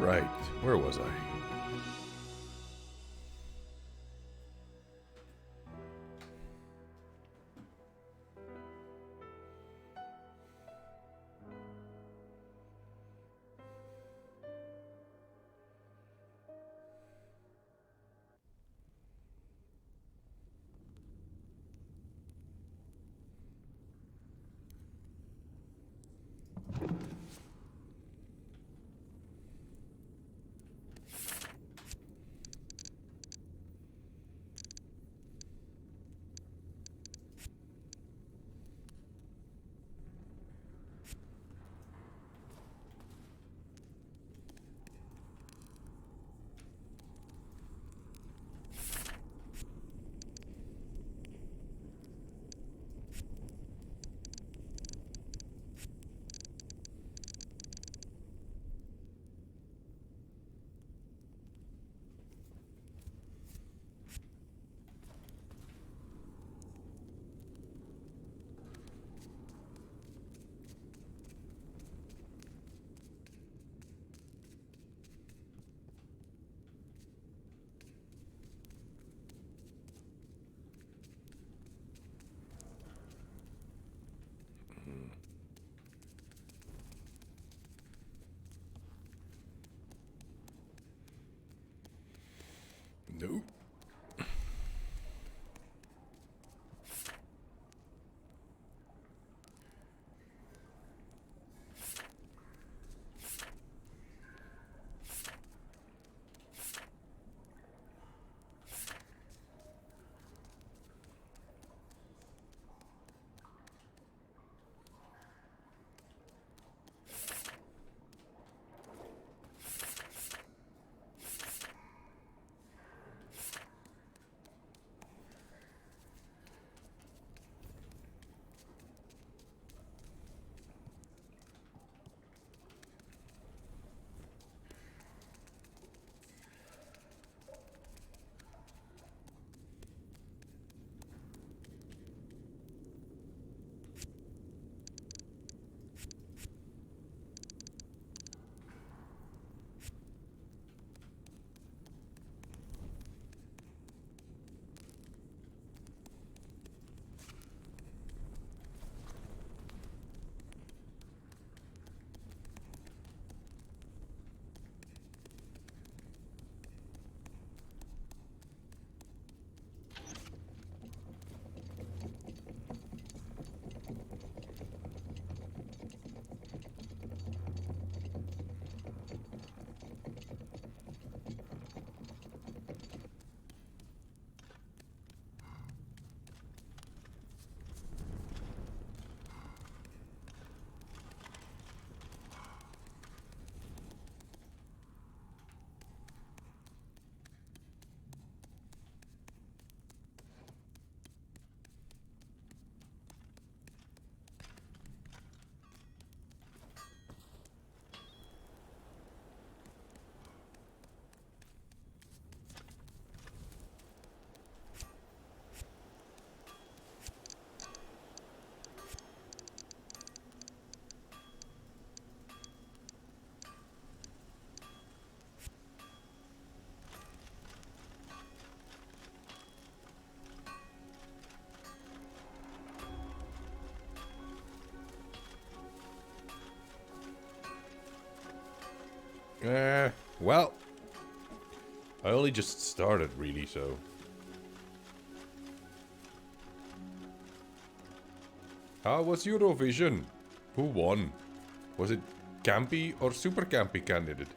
Right, where was I? Nope. Well, I only just started, really, so... How was Eurovision? Who won? Was it campy or super campy candidate?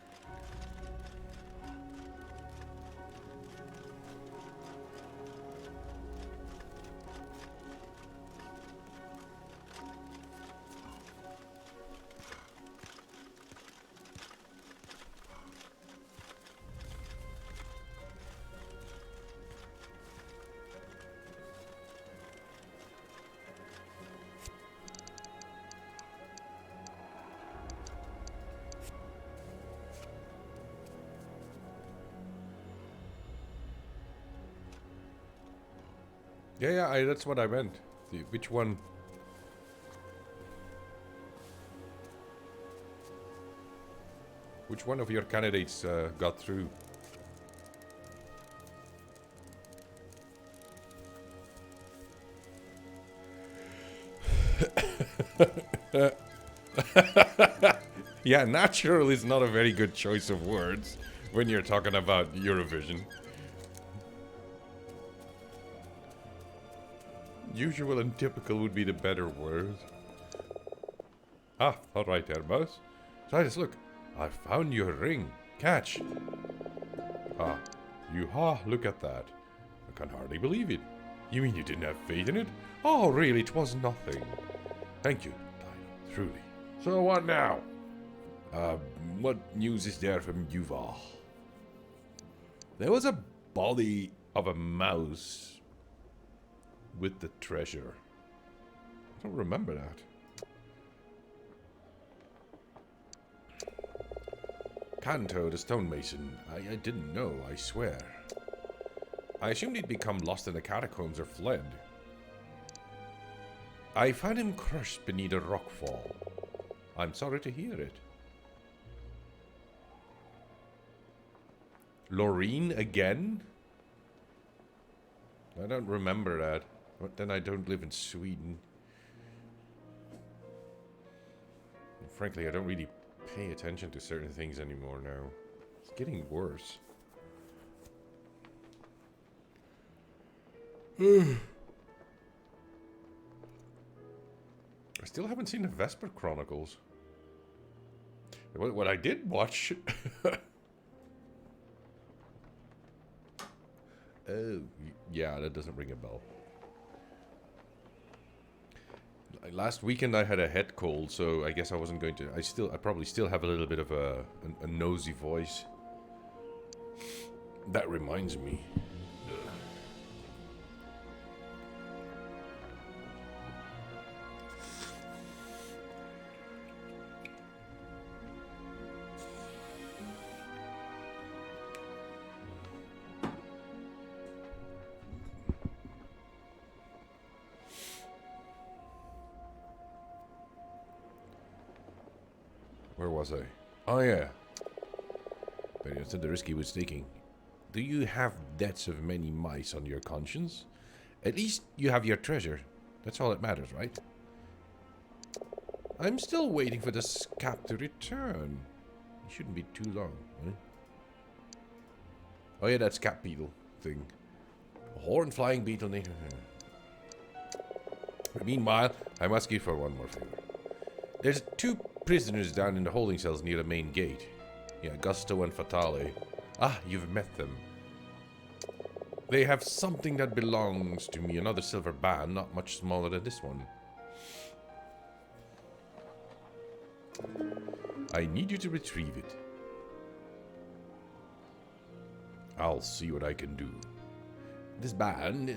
Yeah, that's what I meant. Which one? Which one of your candidates got through? Yeah, natural is not a very good choice of words when you're talking about Eurovision. Usual and typical would be the better word. Ah, alright there, boss. Titus, look. I found your ring. Catch. Ah, look at that. I can hardly believe it. You mean you didn't have faith in it? Oh, really, it was nothing. Thank you, Tilo, truly. So what now? What news is there from Yuval? There was a body of a mouse with the treasure. I don't remember that. Kanto, the stonemason. I didn't know, I swear. I assumed he'd become lost in the catacombs or fled. I found him crushed beneath a rockfall. I'm sorry to hear it. Loreen again? I don't remember that. But then I don't live in Sweden. And frankly, I don't really pay attention to certain things anymore now. It's getting worse. I still haven't seen the Vesper Chronicles. What I did watch... Oh, yeah, that doesn't ring a bell. Last weekend I had a head cold, so I guess I wasn't going to... I probably still have a little bit of a nosy voice. That reminds me. Where was I? Oh, yeah. But you said the risk he was taking. Do you have debts of many mice on your conscience? At least you have your treasure. That's all that matters, right? I'm still waiting for the scap to return. It shouldn't be too long, right? Oh yeah, that scap beetle thing. A horn flying beetle. Meanwhile, I must give her one more favor. There's 2 prisoners down in the holding cells near the main gate. Yeah, Gusto and Fatale. Ah, you've met them. They have something that belongs to me, another silver band, not much smaller than this one. I need you to retrieve it. I'll see what I can do. This band,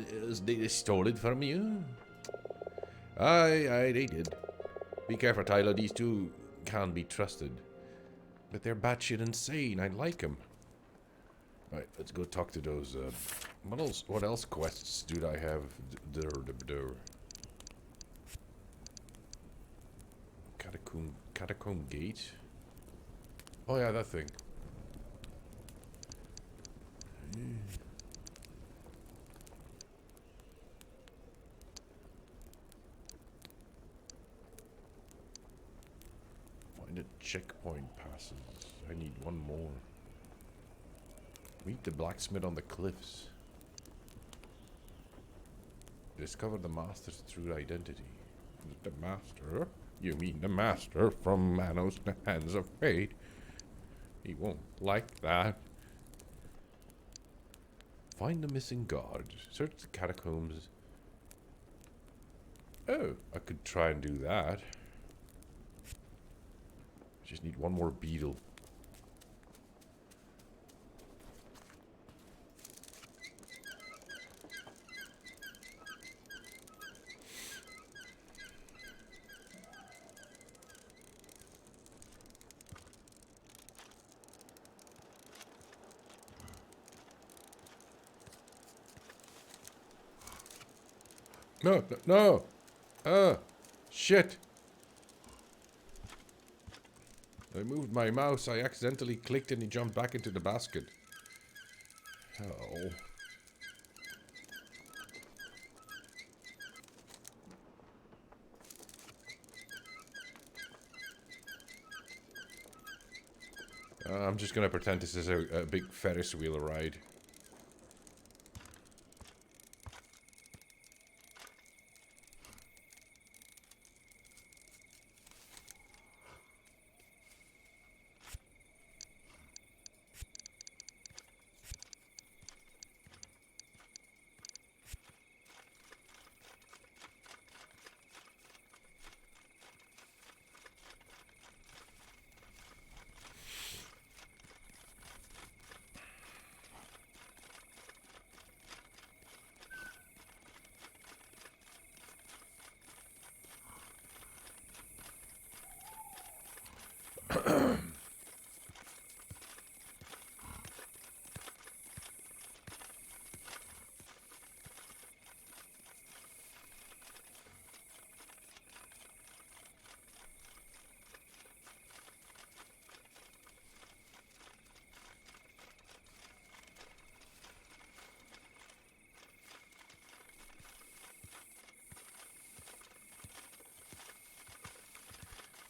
they stole it from you? Aye, they did. Be careful, Tyler. These 2 can't be trusted. But they're batshit insane. I like them. Right, let's go talk to those. What else quests do I have? Catacomb Gate? Oh yeah, that thing. Find a checkpoint passes. I need one more. Meet the blacksmith on the cliffs. Discover the master's true identity. The master? You mean the master from Manos the Hands of Fate? He won't like that. Find the missing guard. Search the catacombs. Oh, I could try and do that. Just need one more beetle. No! Shit! I moved my mouse, I accidentally clicked and he jumped back into the basket. Oh. I'm just gonna pretend this is a big Ferris wheel ride.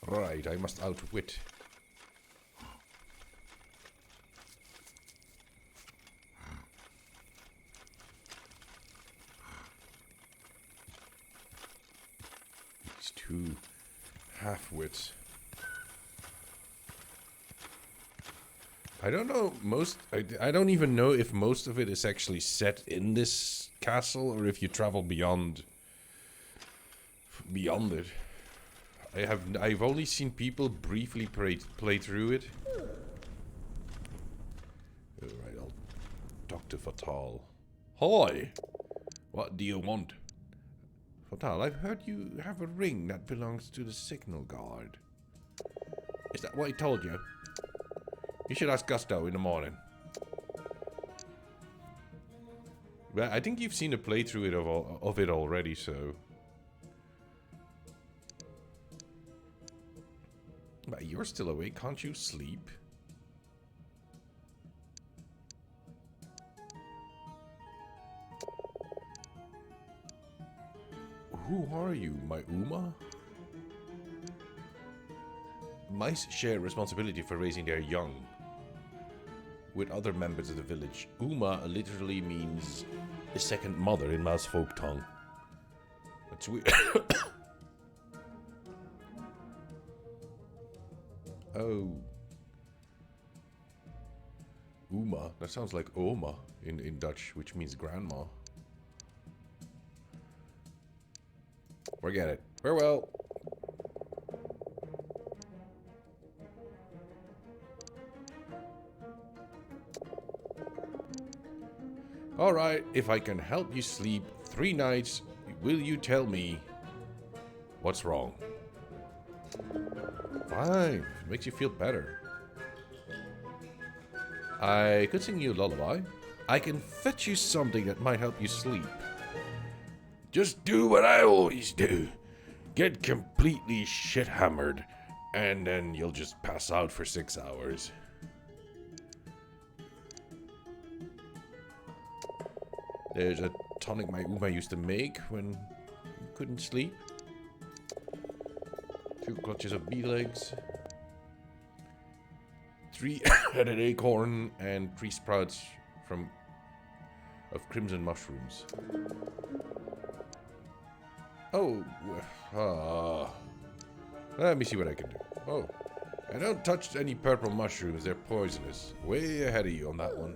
Right, I must outwit. These two half-wits. I don't know, I don't even know if most of it is actually set in this castle or if you travel beyond it. I've only seen people briefly play through it. Alright, I'll talk to Fatal. Hi! What do you want? Fatal, I've heard you have a ring that belongs to the signal guard. Is that what he told you? You should ask Gusto in the morning. Well, I think you've seen a playthrough of it already, so... But you're still awake, can't you sleep? Who are you, my Uma? Mice share responsibility for raising their young with other members of the village. Uma literally means a second mother in mouse folk tongue. That's weird. Oh. Uma. That sounds like Oma in Dutch, which means grandma. Forget it. Farewell. Alright, if I can help you sleep 3 nights, will you tell me what's wrong? Fine, it makes you feel better. I could sing you a lullaby. I can fetch you something that might help you sleep. Just do what I always do. Get completely shit-hammered, and then you'll just pass out for 6 hours. There's a tonic my Uma used to make when you couldn't sleep. 2 clutches of bee legs. 3-headed acorn and 3 sprouts of crimson mushrooms. Oh, let me see what I can do. Oh, and don't touch any purple mushrooms, they're poisonous. Way ahead of you on that one.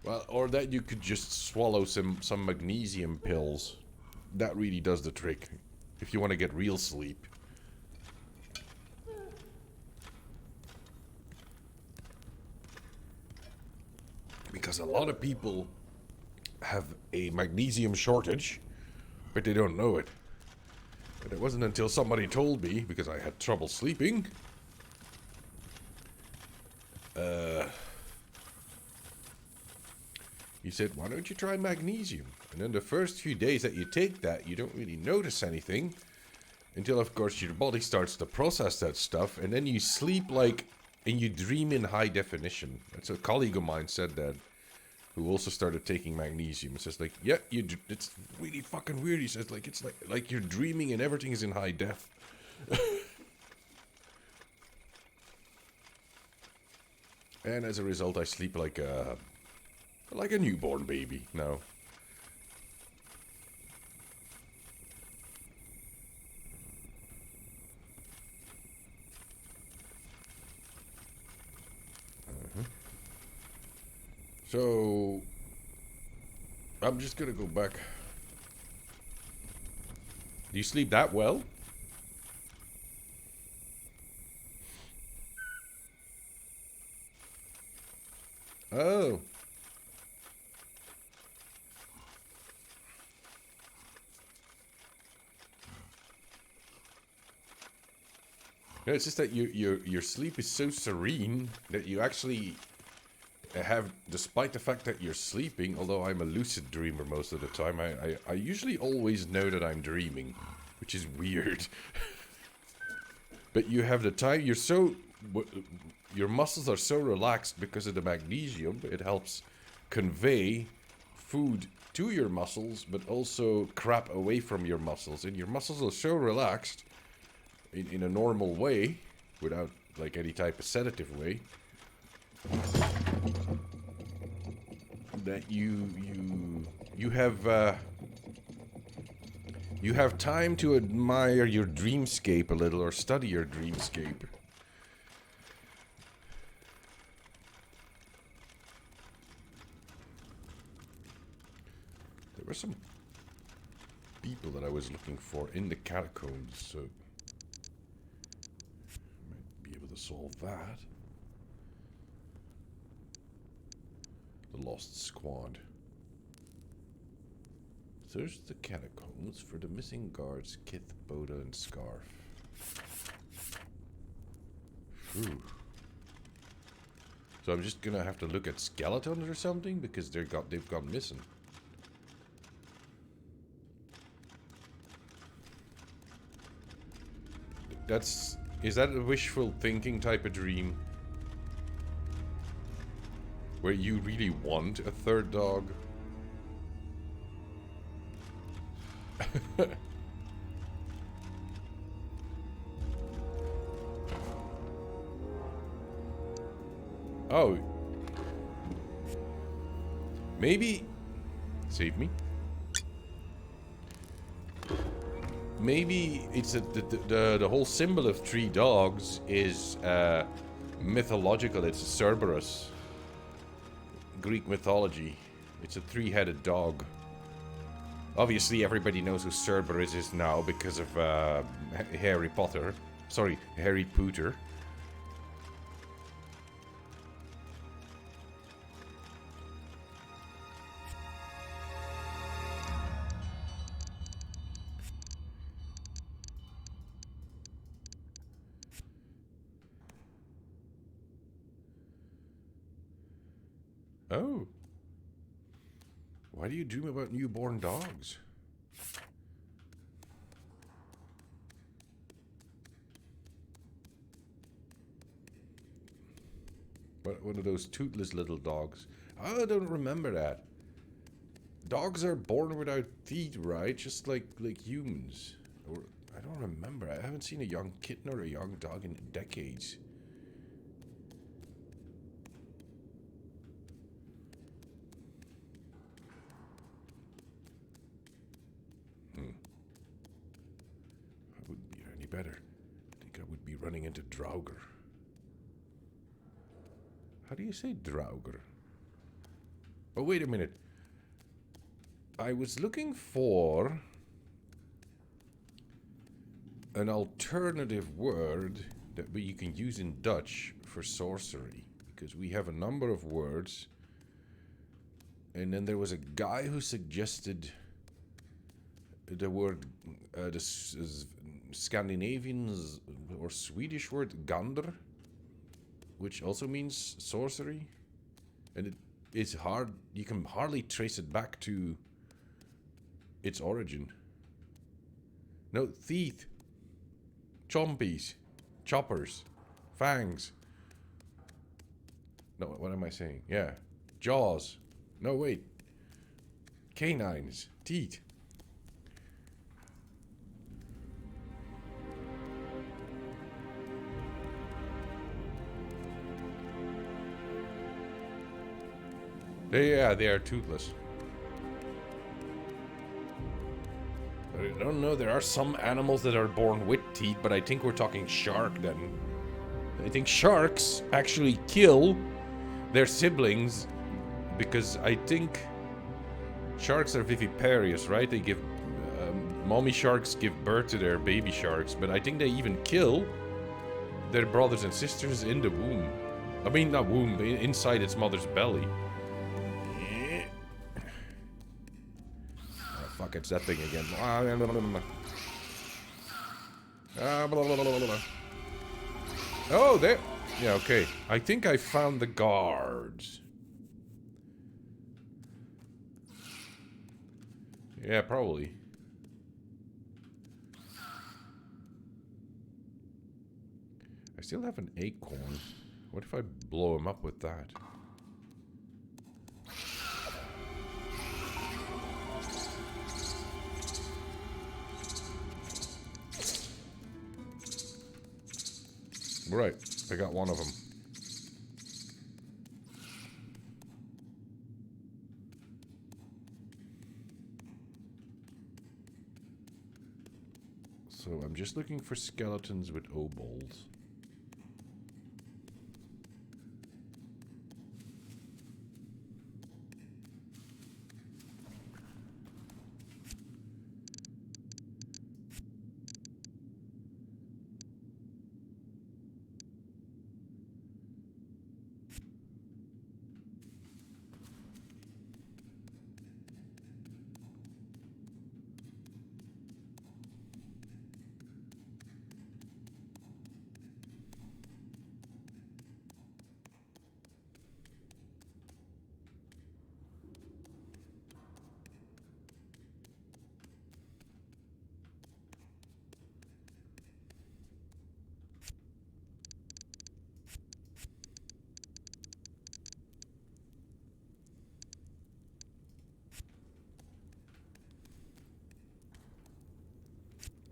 Well, or that you could just swallow some magnesium pills. That really does the trick, if you want to get real sleep. Because a lot of people have a magnesium shortage, but they don't know it. But it wasn't until somebody told me, because I had trouble sleeping. He said, why don't you try magnesium? And then the first few days that you take that, you don't really notice anything. Until, of course, your body starts to process that stuff, and then you sleep like, and you dream in high definition. That's a colleague of mine said that, who also started taking magnesium. It says like, yeah, it's really fucking weird. He says like, it's like you're dreaming and everything is in high def. And as a result, I sleep like a newborn baby now. So, I'm just gonna go back. Do you sleep that well? Oh. No, it's just that your sleep is so serene that you actually have, despite the fact that you're sleeping, although I'm a lucid dreamer most of the time, I usually always know that I'm dreaming, which is weird. But you have the time, your muscles are so relaxed because of the magnesium, it helps convey food to your muscles, but also crap away from your muscles. And your muscles are so relaxed, in a normal way, without like any type of sedative way, that you have time to admire your dreamscape a little, or study your dreamscape. There were some people that I was looking for in the catacombs, so I might be able to solve that. The Lost Squad. Search the catacombs for the missing guards, Kith, Boda, and Scarf. Phew. So I'm just gonna have to look at skeletons or something because they've gone missing. Is that a wishful thinking type of dream? Where you really want a third dog? Oh. Maybe... Save me. Maybe it's the whole symbol of three dogs is mythological. It's Cerberus. Greek mythology. It's a three-headed dog. Obviously, everybody knows who Cerberus is now because of Harry Potter. Sorry, Harry Potter. Oh. Why do you dream about newborn dogs? One of those toothless little dogs. I don't remember that. Dogs are born without teeth, right? Just like humans. Or I don't remember. I haven't seen a young kitten or a young dog in decades. I wouldn't be any better. I think I would be running into Draugr. How do you say Draugr? Oh, wait a minute. I was looking for an alternative word that you can use in Dutch for sorcery. Because we have a number of words. And then there was a guy who suggested the word, the Scandinavian or Swedish word Gander, which also means sorcery. And it's hard, you can hardly trace it back to its origin. No, teeth. Chompies. Choppers. Fangs. No, what am I saying? Yeah. Jaws. No, wait. Canines. Teeth. Yeah, they are toothless. I don't know, there are some animals that are born with teeth, but I think we're talking shark then. I think sharks actually kill their siblings because I think sharks are viviparous, right? They give... mommy sharks give birth to their baby sharks, but I think they even kill their brothers and sisters in the womb. I mean, not womb, inside its mother's belly. Oh, fuck, it's that thing again. Oh, there. Yeah, okay. I think I found the guards. Yeah, probably. I still have an acorn. What if I blow him up with that? Right, I got one of them. So I'm just looking for skeletons with obols.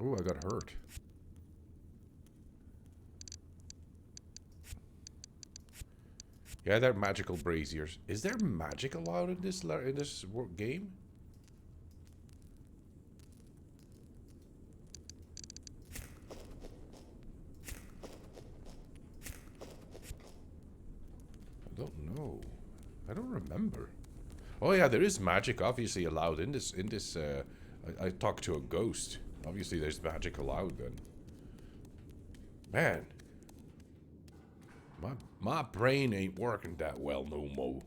Ooh, I got hurt. Yeah, they're magical braziers. Is there magic allowed in this game? I don't know. I don't remember. Oh yeah, there is magic obviously allowed in this. I talked to a ghost. Obviously, there's magic allowed then. Man, my brain ain't working that well no more.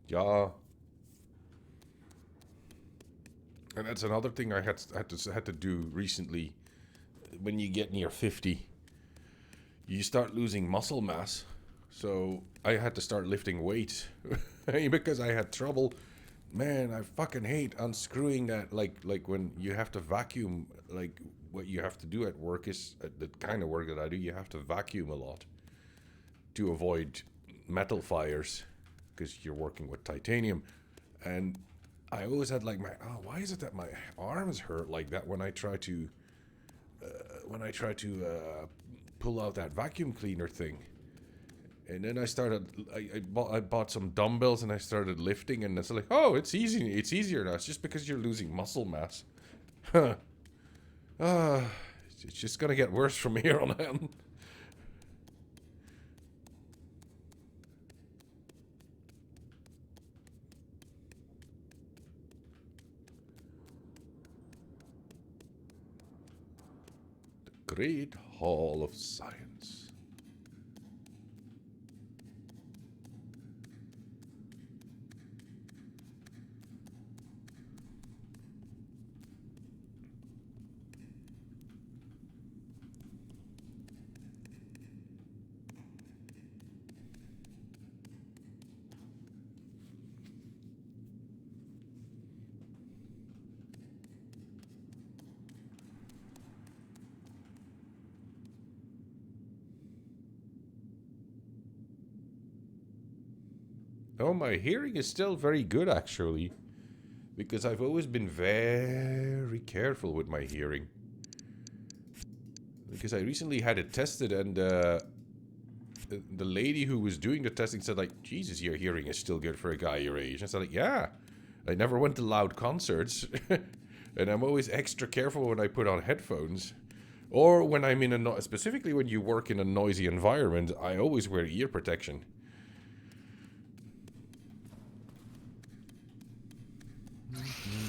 Yeah. And that's another thing I had to do recently. When you get near 50, you start losing muscle mass. So I had to start lifting weights because I had trouble. Man, I fucking hate unscrewing that. Like when you have to vacuum. Like what you have to do at work is the kind of work that I do. You have to vacuum a lot to avoid metal fires because you're working with titanium. And I always had like why is it that my arms hurt like that when I try to pull out that vacuum cleaner thing. And then I bought some dumbbells and I started lifting, and it's like, oh, it's easier now. It's just because you're losing muscle mass. Huh. It's just gonna get worse from here on out. Great Hall of Science. Oh, my hearing is still very good, actually. Because I've always been very careful with my hearing. Because I recently had it tested, and the lady who was doing the testing said, like, Jesus, your hearing is still good for a guy your age. And I said, like, yeah. I never went to loud concerts. And I'm always extra careful when I put on headphones. Or when I'm in a... Specifically when you work in a noisy environment, I always wear ear protection.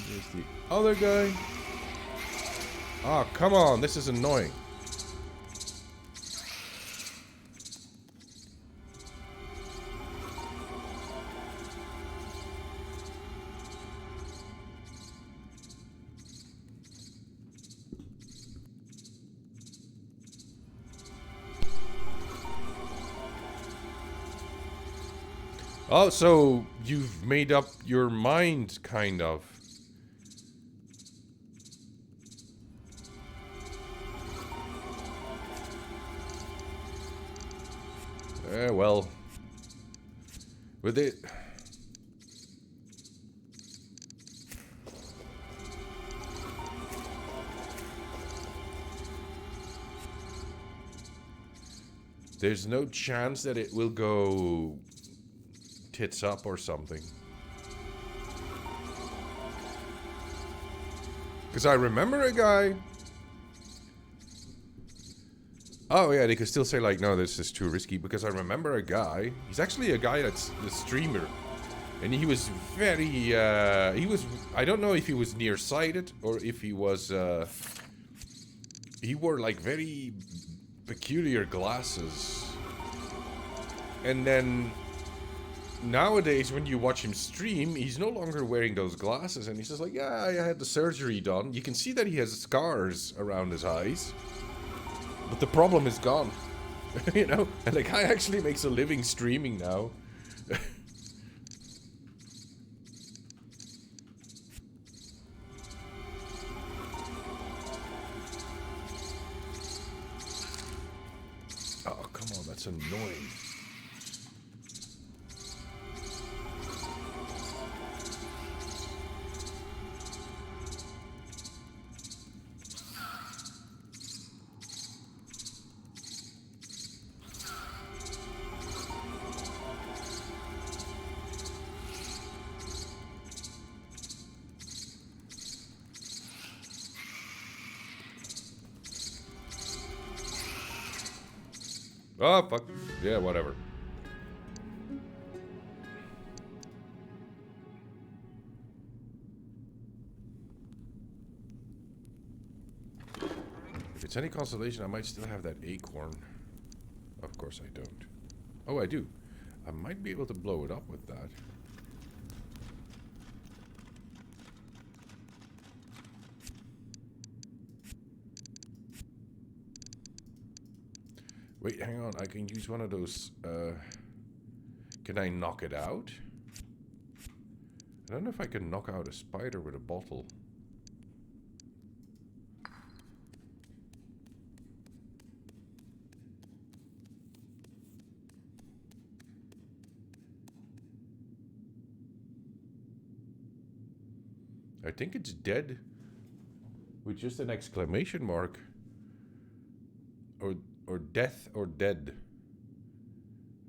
There's the other guy. Oh, come on. This is annoying. Oh, so you've made up your mind, kind of. Well. With it... There's no chance that it will go... tits up or something. Because I remember a guy... Oh yeah, they could still say like, no, this is too risky. Because I remember a guy... He's actually a guy that's the streamer. And he was very... he was... I don't know if he was nearsighted or if he was... he wore like very peculiar glasses. And then... Nowadays, when you watch him stream, he's no longer wearing those glasses, and he's just like, yeah, I had the surgery done. You can see that he has scars around his eyes, but the problem is gone. You know? And the guy actually makes a living streaming now. Oh, come on, that's annoying. Oh, fuck. Yeah, whatever. If it's any consolation, I might still have that acorn. Of course I don't. Oh, I do. I might be able to blow it up with that. Wait, hang on. I can use one of those... Can I knock it out? I don't know if I can knock out a spider with a bottle. I think it's dead. With just an exclamation mark. Or death or dead.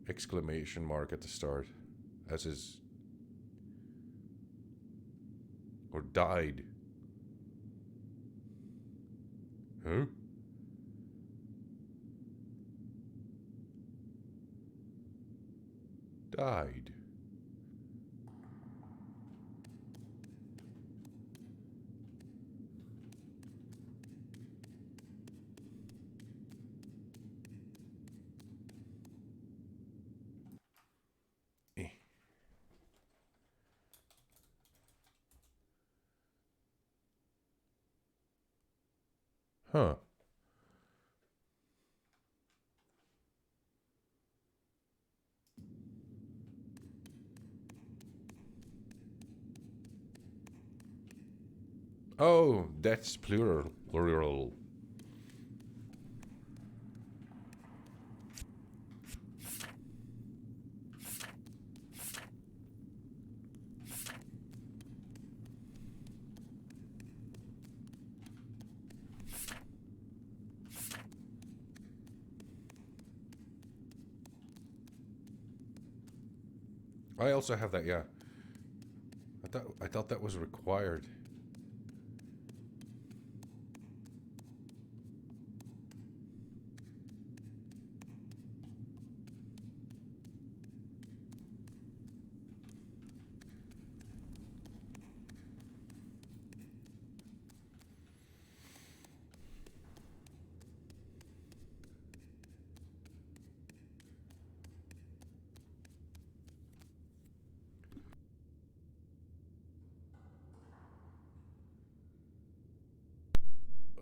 Exclamation mark at the start. As is... Or died. Huh? Died. Huh. Oh, that's plural. Plural. I also have that, yeah. I thought that was required.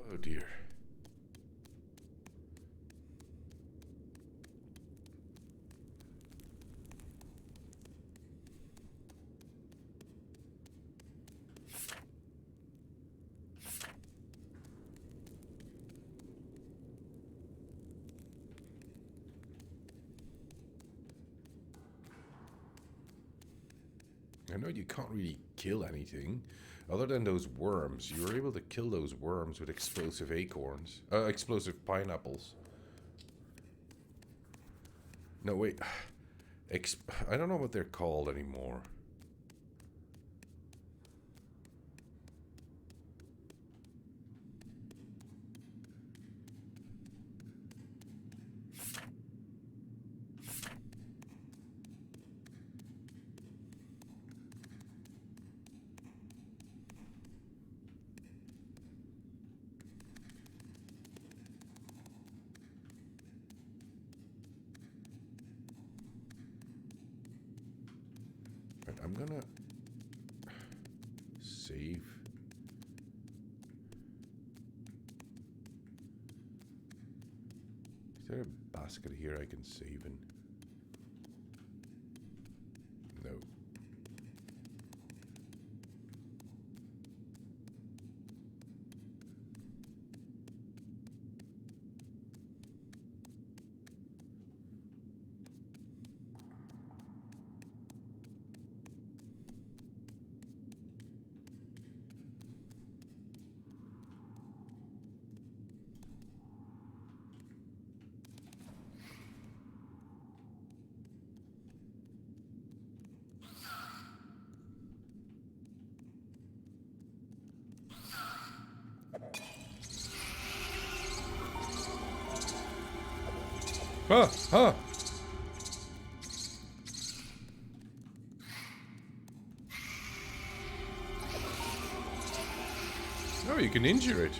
Oh dear. I know you can't really kill anything other than those worms. You were able to kill those worms with explosive acorns. Explosive pineapples. No, wait. I don't know what they're called anymore. Right, I'm gonna save. Is there a basket here I can save in? No. Huh, huh. Oh, you can injure it.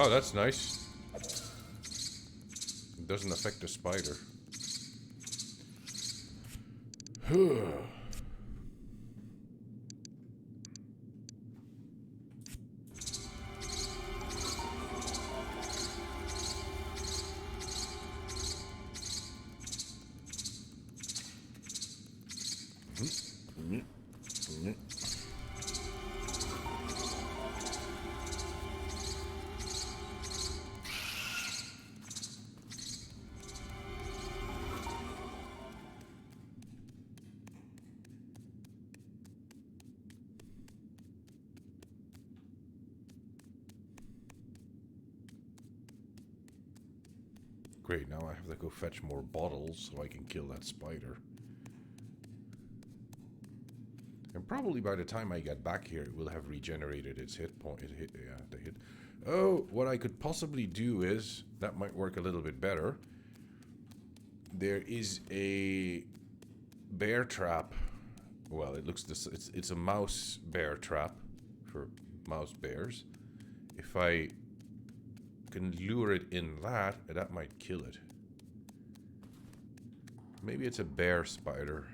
Oh, that's nice. It doesn't affect the spider. Great, now I have to go fetch more bottles so I can kill that spider. And probably by the time I get back here, it will have regenerated its hit point. The hit. Oh, what I could possibly do is, that might work a little bit better. There is a bear trap. Well, it looks this. It's a mouse bear trap for mouse bears. If I can lure it in that might kill it. Maybe it's a bear spider.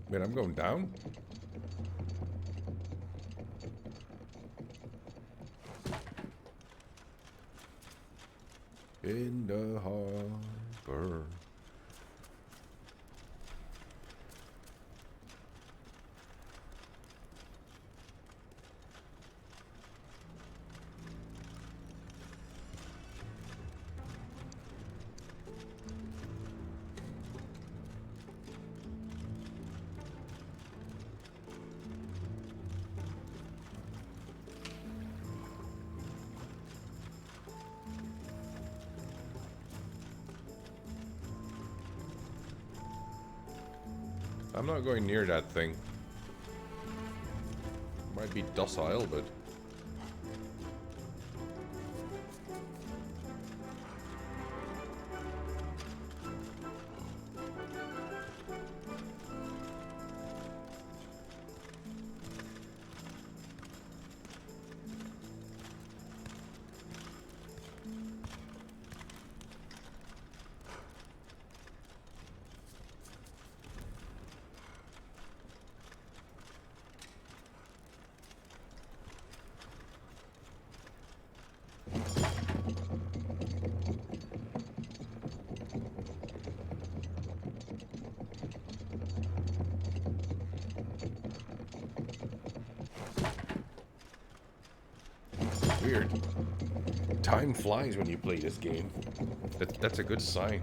Wait, I'm going down? In the harbor. I'm not going near that thing. Might be docile, but... Weird. Time flies when you play this game. That's a good sign.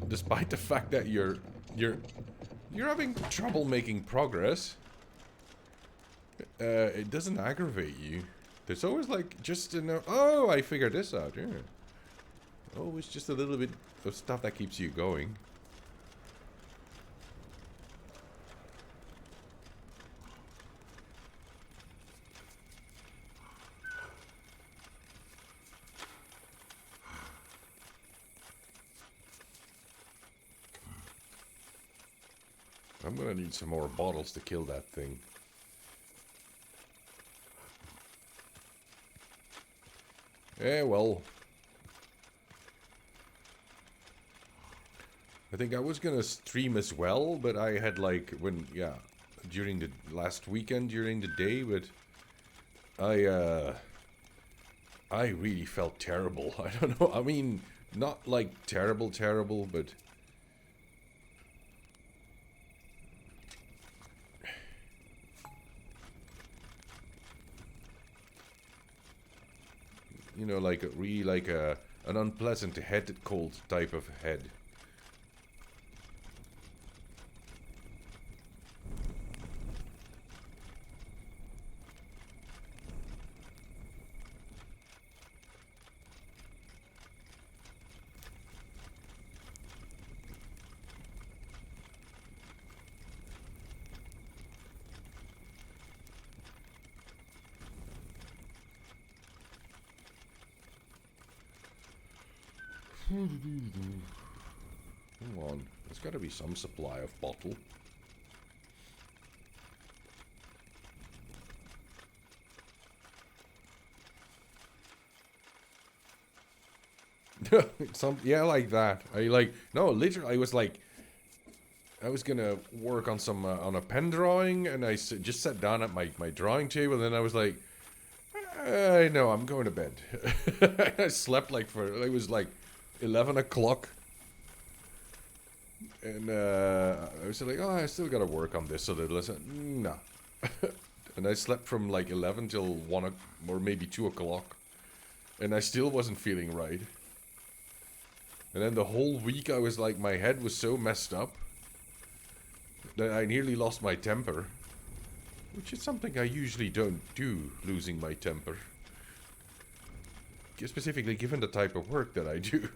Despite the fact that you're having trouble making progress, it doesn't aggravate you. There's always like just enough. Oh, I figured this out. Yeah. Oh, it's just a little bit of stuff that keeps you going. I'm gonna need some more bottles to kill that thing. Eh, well. I think I was gonna stream as well, but I had like, during the last weekend, during the day, but I really felt terrible. I don't know, I mean, not like terrible, but... You know, like really like an unpleasant head cold type of head. Come on, there's got to be some supply of bottle. Yeah, like that. No, literally, I was gonna work on some on a pen drawing, and just sat down at my drawing table, and then I was like, no, I'm going to bed. I slept it was like 11 o'clock. And I was like, oh, I still gotta work on this a little. I said, no. And I slept from like 11 till 1 or maybe 2 o'clock. And I still wasn't feeling right. And then the whole week I was like, my head was so messed up that I nearly lost my temper. Which is something I usually don't do, losing my temper. Specifically given the type of work that I do.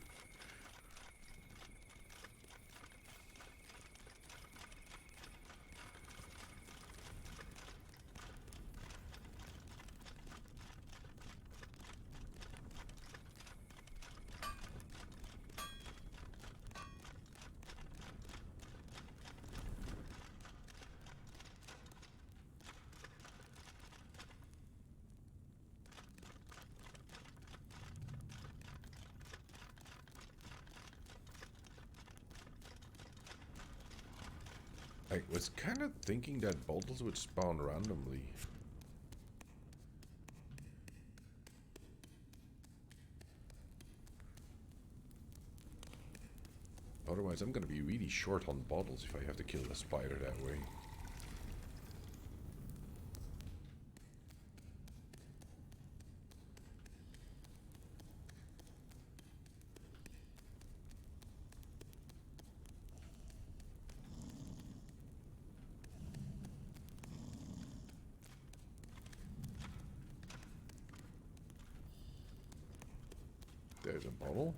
I was kind of thinking that bottles would spawn randomly. Otherwise, I'm gonna be really short on bottles if I have to kill the spider that way. There's a bottle.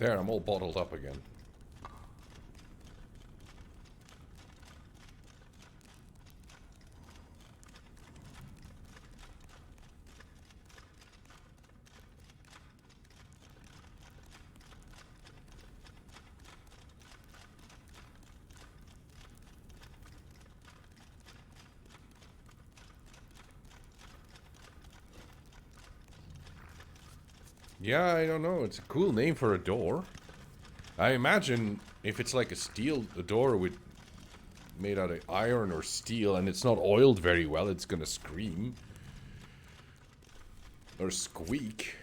There, I'm all bottled up again. Yeah, I don't know. It's a cool name for a door. I imagine if it's like a door with made out of iron or steel and it's not oiled very well, it's gonna scream. Or squeak.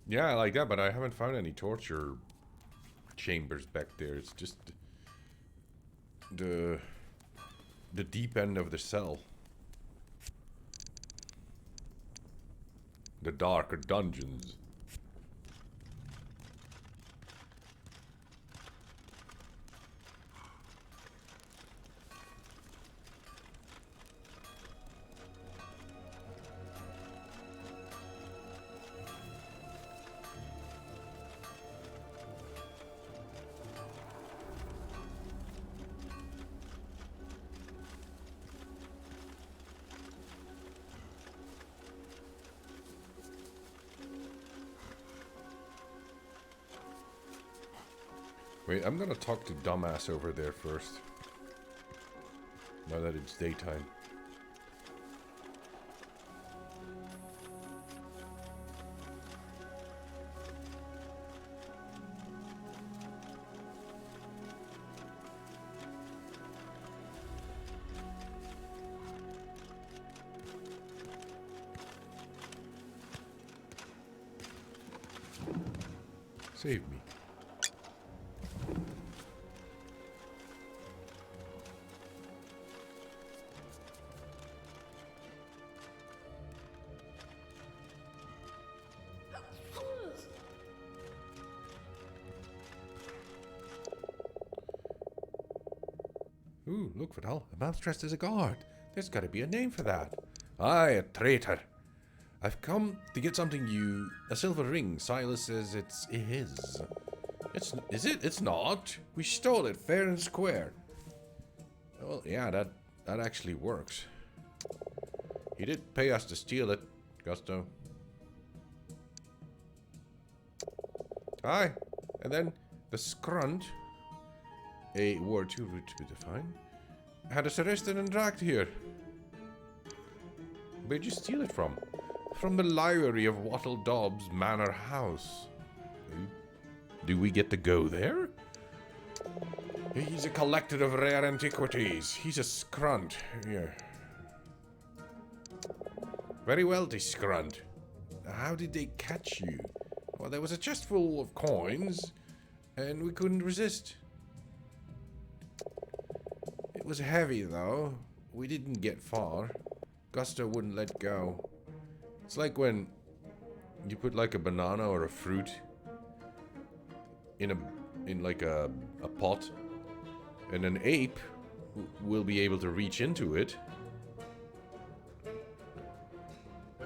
Yeah, I like that, but I haven't found any torture chambers back there. It's just the deep end of the cell. The darker dungeons. Wait, I'm gonna talk to dumbass over there first. Now that it's daytime. Save me. Ooh, look, Vidal. A man's dressed as a guard. There's gotta be a name for that. Aye, a traitor. I've come to get something a silver ring. Silas says it's his. Is it? It's not. We stole it fair and square. Well, yeah, that actually works. He did pay us to steal it, Gusto. Aye, and then the scrunt, a word too rude to be defined, had us arrested and dragged here. Where'd you steal it from? From the library of Wattle Dobbs Manor House. Do we get to go there? He's a collector of rare antiquities. He's a scrunt. Yeah. Very wealthy scrunt. How did they catch you? Well, there was a chest full of coins, and we couldn't resist. It was heavy, though. We didn't get far. Gusto wouldn't let go. It's like when you put like a banana or a fruit in like a pot, and an ape will be able to reach into it,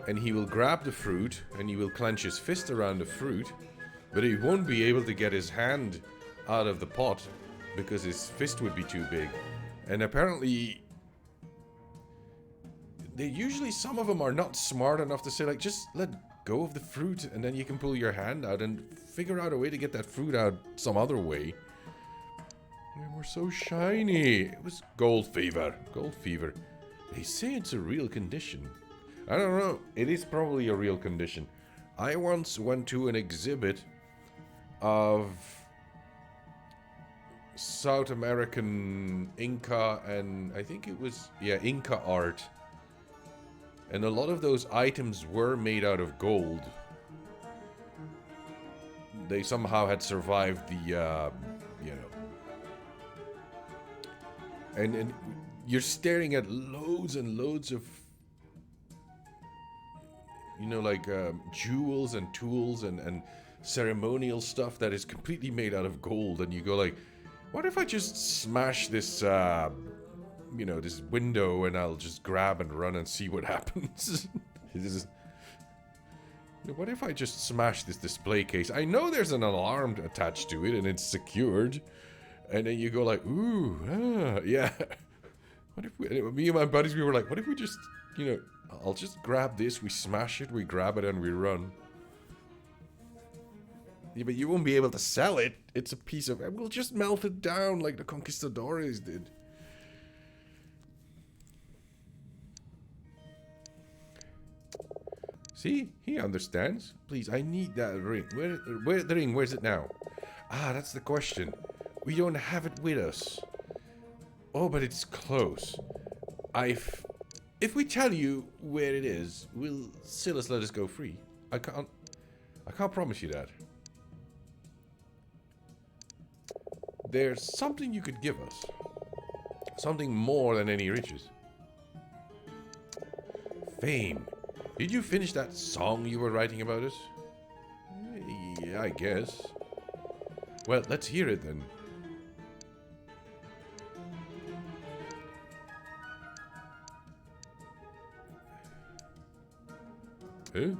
and he will grab the fruit, and he will clench his fist around the fruit, but he won't be able to get his hand out of the pot because his fist would be too big. And apparently some of them are not smart enough to say, like, just let go of the fruit and then you can pull your hand out and figure out a way to get that fruit out some other way. And we're so shiny. It was gold fever. Gold fever. They say it's a real condition. I don't know. It is probably a real condition. I once went to an exhibit of South American Inca and I think it was, yeah, Inca art. And a lot of those items were made out of gold. they somehow had survived the, you know. And you're staring at loads and loads of, you know, like jewels and tools and ceremonial stuff that is completely made out of gold. And you go like, what if I just smash this, you know, this window and I'll just grab and run and see what happens? What if I just smash this display case? I know there's an alarm attached to it and it's secured. And then you go like, ooh, yeah. What if we, me and my buddies, we were like, what if we just, you know, I'll just grab this, we smash it, we grab it, and we run. Yeah, but you won't be able to sell it. It's a piece of, we'll just melt it down like the conquistadores did. See, he understands. Please, I need that ring. Where the ring? Where's it now? Ah, that's the question. We don't have it with us. Oh, but it's close. If we tell you where it is, will Silas let us go free? I can't promise you that. There's something you could give us. Something more than any riches. Fame. Did you finish that song you were writing about us? Yeah, I guess. Well, let's hear it then. Huh?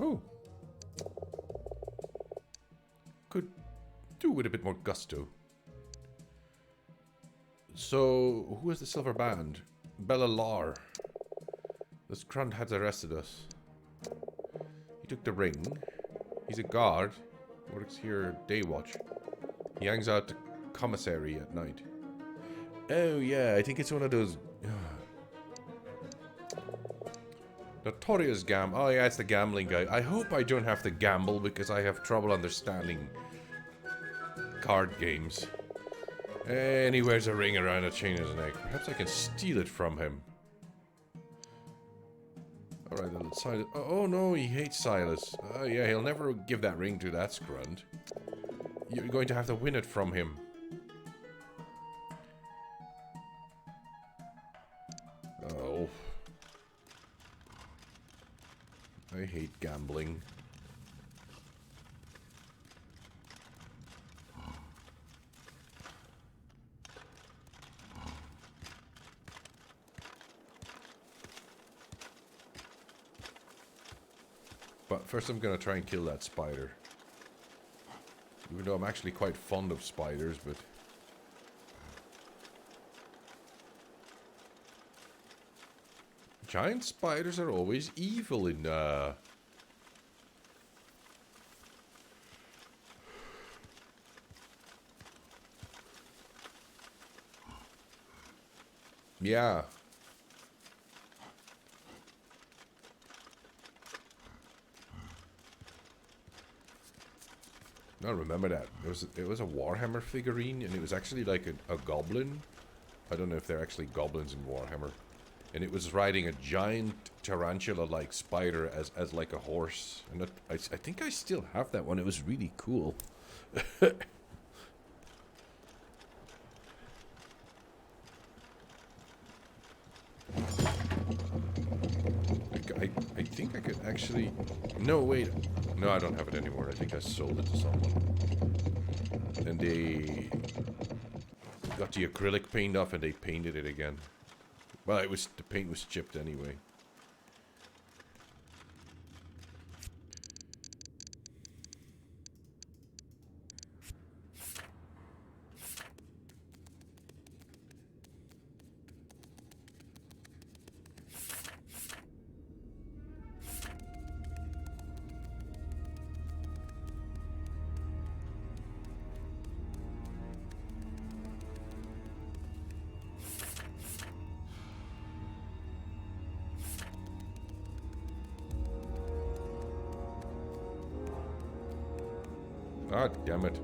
Oh. Could do with a bit more gusto. So, who is the silver band? Bella Lar. This grunt has arrested us. He took the ring. He's a guard. Works here day watch. He hangs out the commissary at night. Oh yeah, I think it's one of those... Notorious oh yeah, it's the gambling guy. I hope I don't have to gamble because I have trouble understanding card games. And he wears a ring around a chain in his neck. Perhaps I can steal it from him. Alright, then let's Silas. Oh no, he hates Silas. Oh yeah, he'll never give that ring to that scrunt. You're going to have to win it from him. Oh. I hate gambling. But first I'm gonna try and kill that spider. Even though I'm actually quite fond of spiders, but... Giant spiders are always evil in, Yeah. I remember that. It was a Warhammer figurine, and it was actually like a goblin. I don't know if they're actually goblins in Warhammer. And it was riding a giant tarantula-like spider as like a horse. And I think I still have that one. It was really cool. I think I could actually... No, wait. No, I don't have it anymore. I think I sold it to someone. And they got the acrylic paint off and they painted it again. Well, the paint was chipped anyway. Ah, damn it.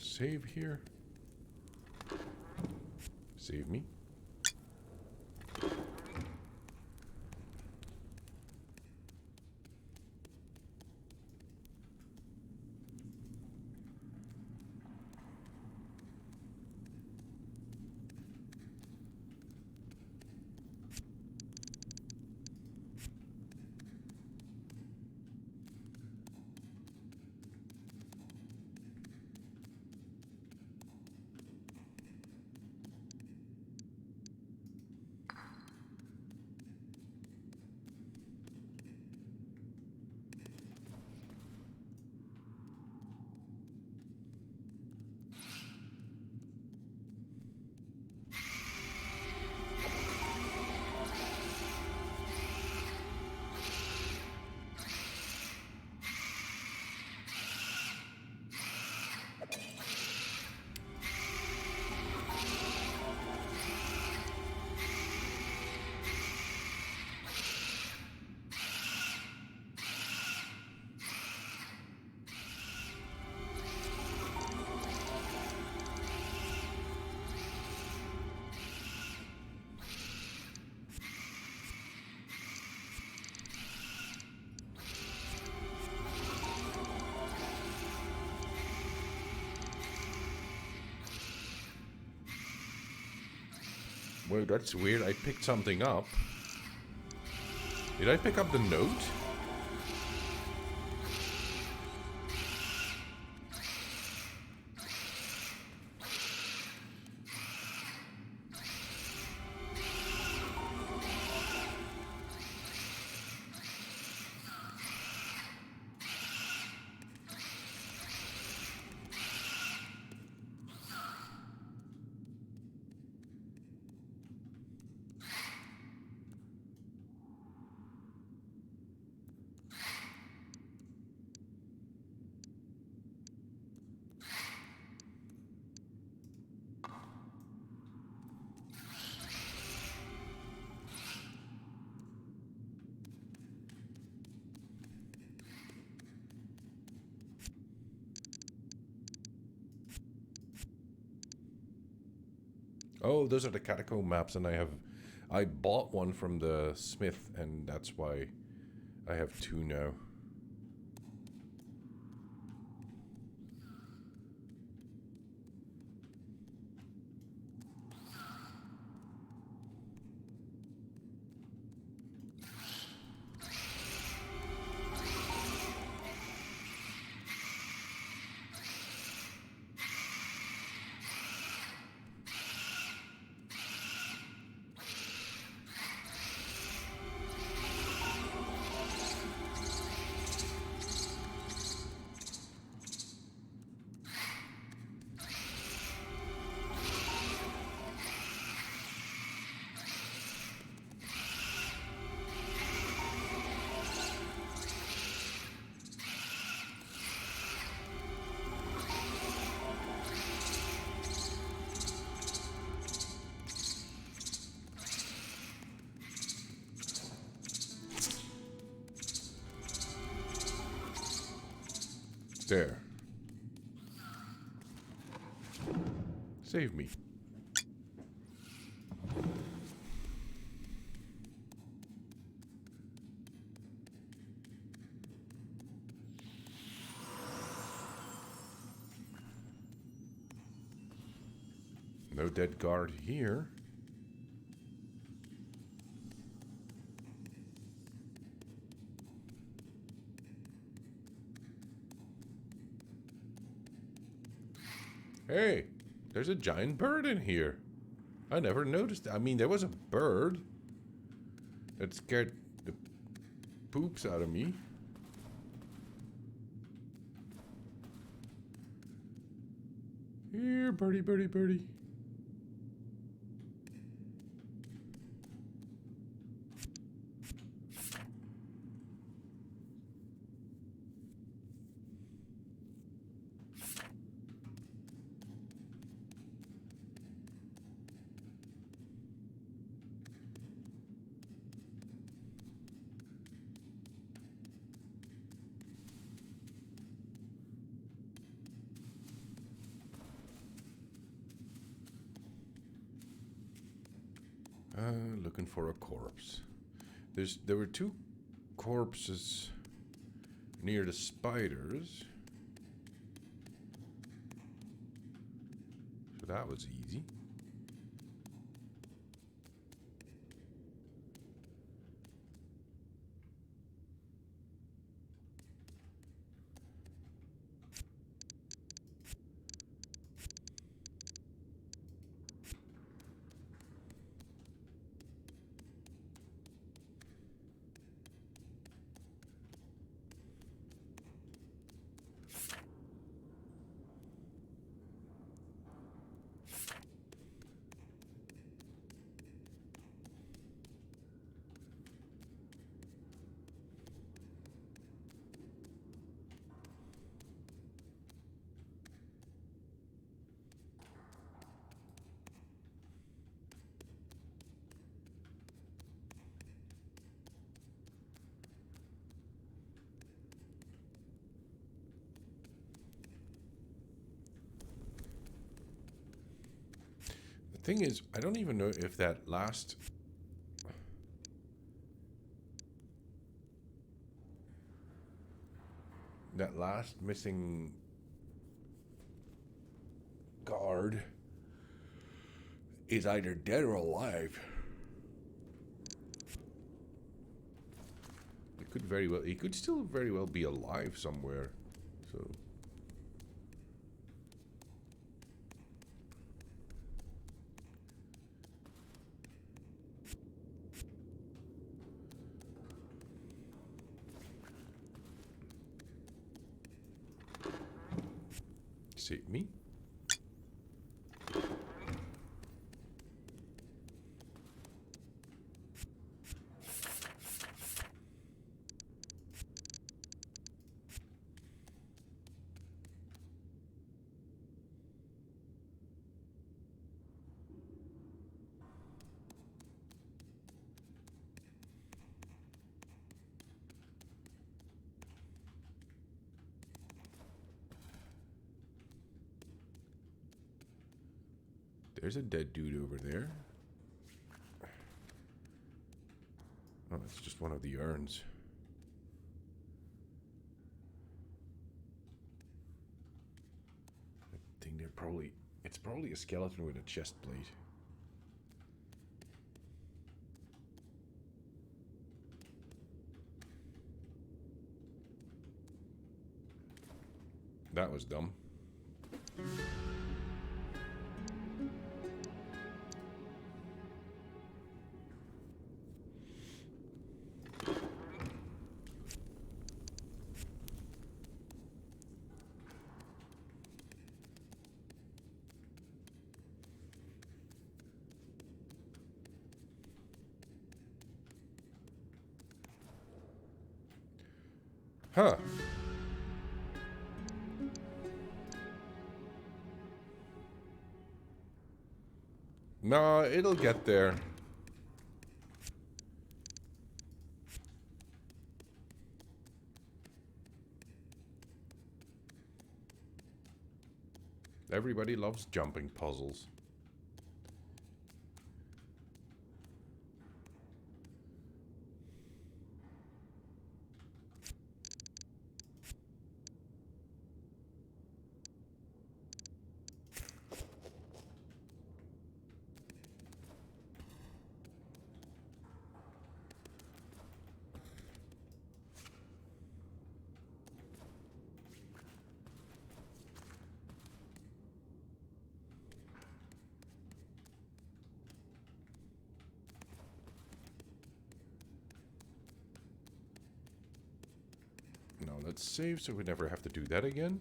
save here. Save me. Wait, that's weird. I picked something up. Did I pick up the note? Oh, those are the catacomb maps, and I bought one from the smith, and that's why I have two now. There. Save me. No dead guard here. Hey, there's a giant bird in here. I never noticed. I mean, there was a bird that scared the poops out of me. Here, birdie, birdie, birdie. Looking for a corpse. There were 2 corpses near the spiders. So that was easy. The thing is, I don't even know if that last missing guard is either dead or alive. It could very well, he could still very well be alive somewhere. So save me. There's a dead dude over there. Oh, it's just one of the urns. I think it's probably a skeleton with a chest plate. That was dumb. Huh. No, it'll get there. Everybody loves jumping puzzles. No, let's save so we never have to do that again.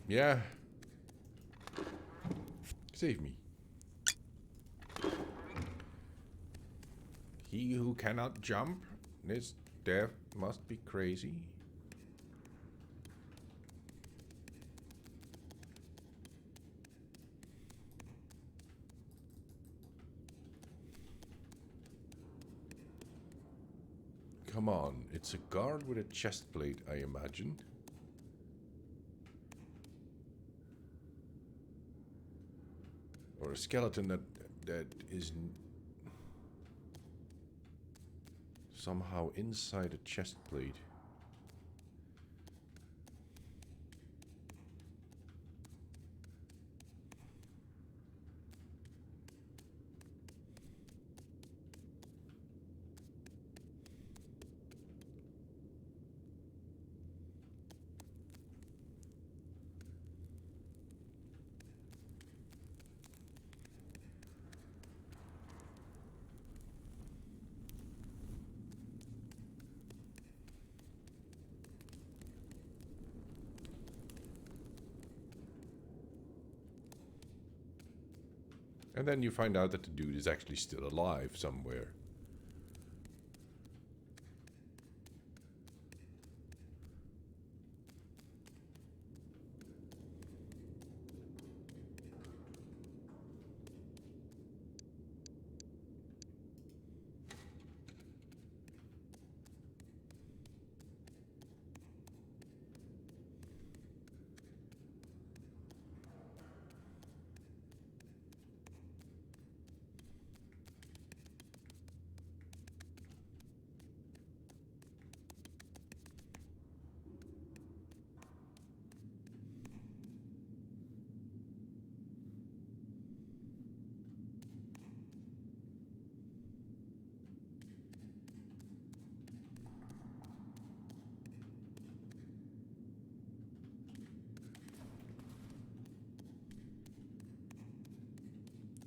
Yeah. Save me. He who cannot jump is deaf, must be crazy. Come on, it's a guard with a chest plate, I imagine. Or a skeleton that that is somehow inside a chest plate. And then you find out that the dude is actually still alive somewhere.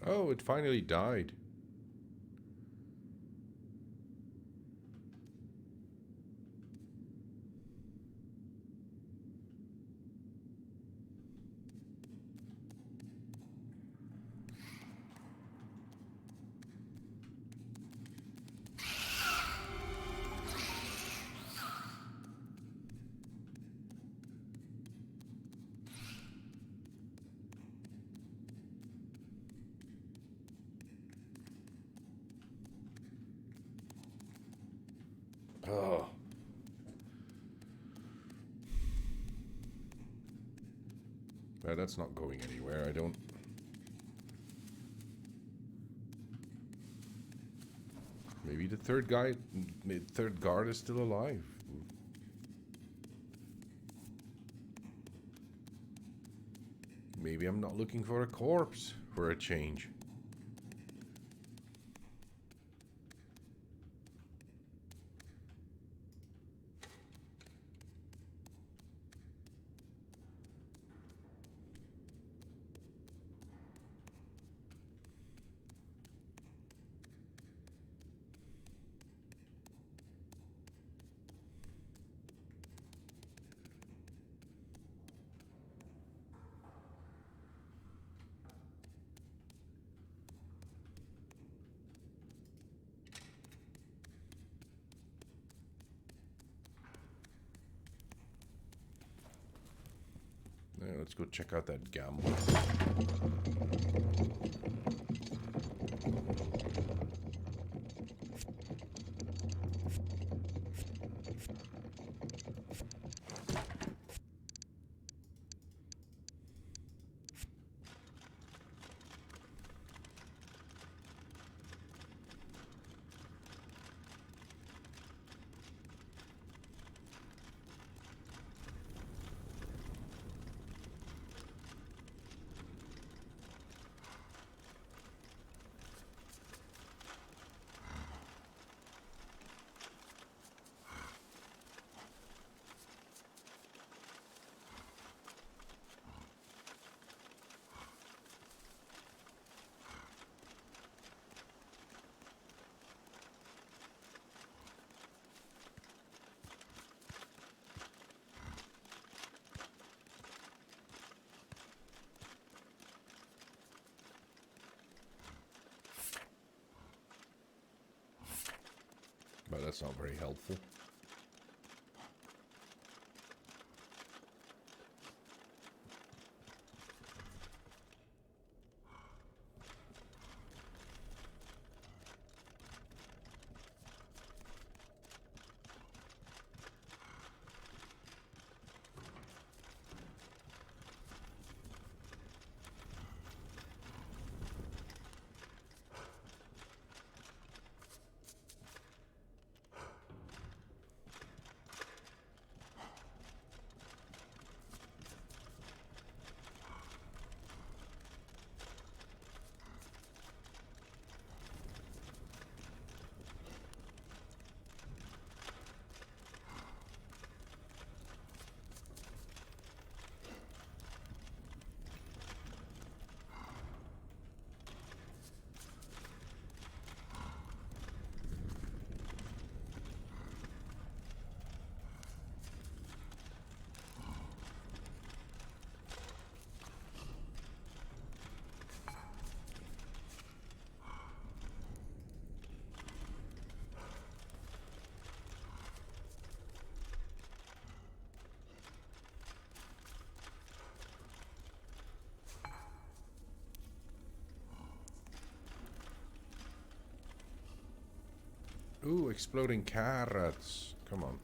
Oh, it finally died. Oh. Well, that's not going anywhere. I don't... Maybe the third guard is still alive. Maybe I'm not looking for a corpse for a change. Yeah, let's go check out that gamble. But that's not very helpful. Ooh, exploding carrots. Come on.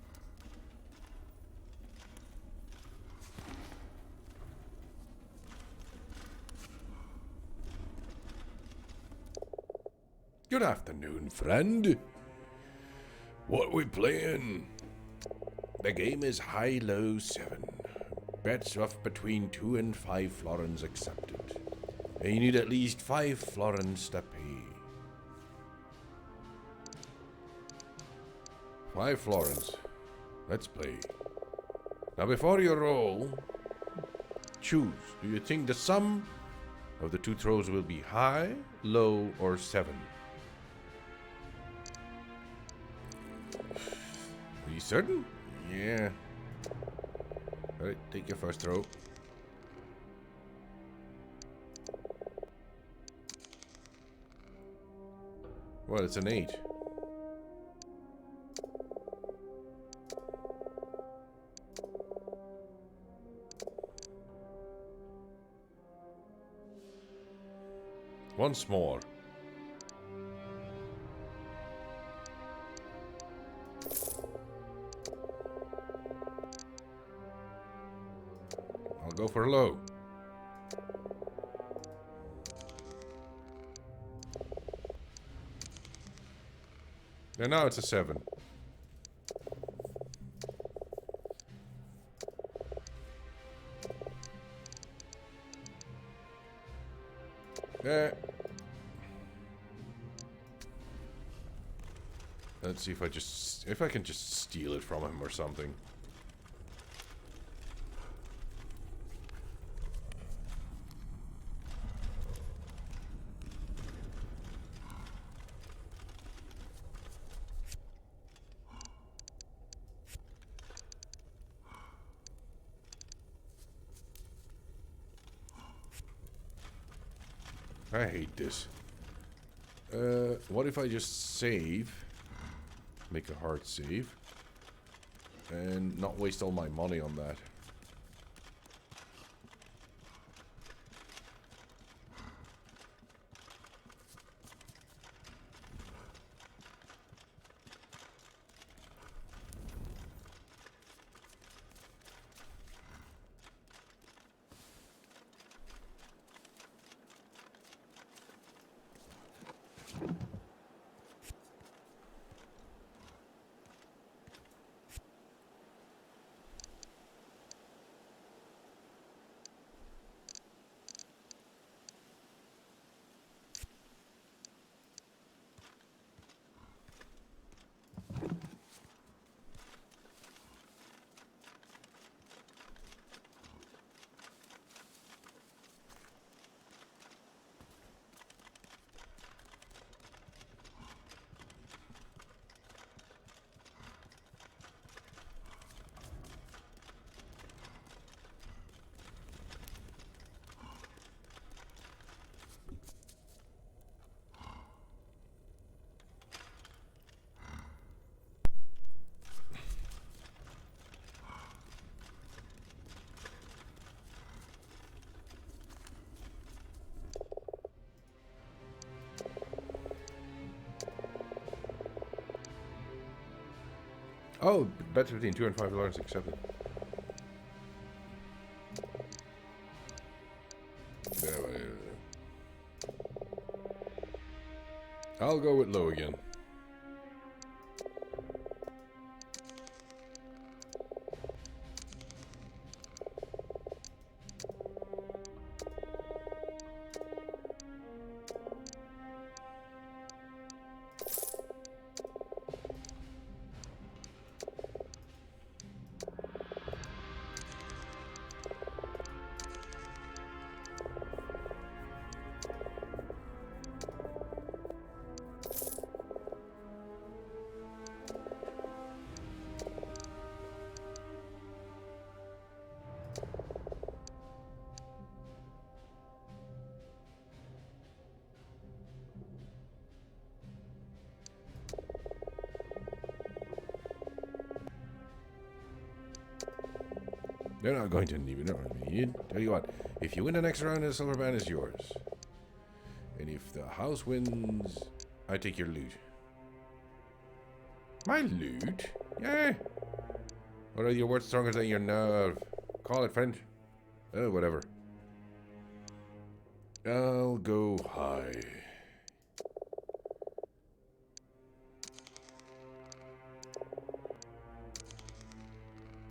Good afternoon, friend. What we playing? The game is high-low 7. Bets of between 2 and 5 florins accepted. And you need at least 5 florins to pay. 5 florins. Let's play. Now before you roll, choose. Do you think the sum of the 2 throws will be high, low, or 7? Are you certain? Yeah. Alright, take your first throw. Well, it's an 8. Once more. I'll go for low. And now it's a 7. Let's see if I can just steal it from him or something. I hate this. What if I just save? Make a hard save. And not waste all my money on that. Oh, bets between $2 and $5 accepted. I'll go with low again. They're not going to even know what I mean. Tell you what, if you win the next round, the silver band is yours. And if the house wins, I take your loot. My loot? Yeah. Or are your words stronger than your nerve? Call it, friend. Oh, whatever. I'll go high.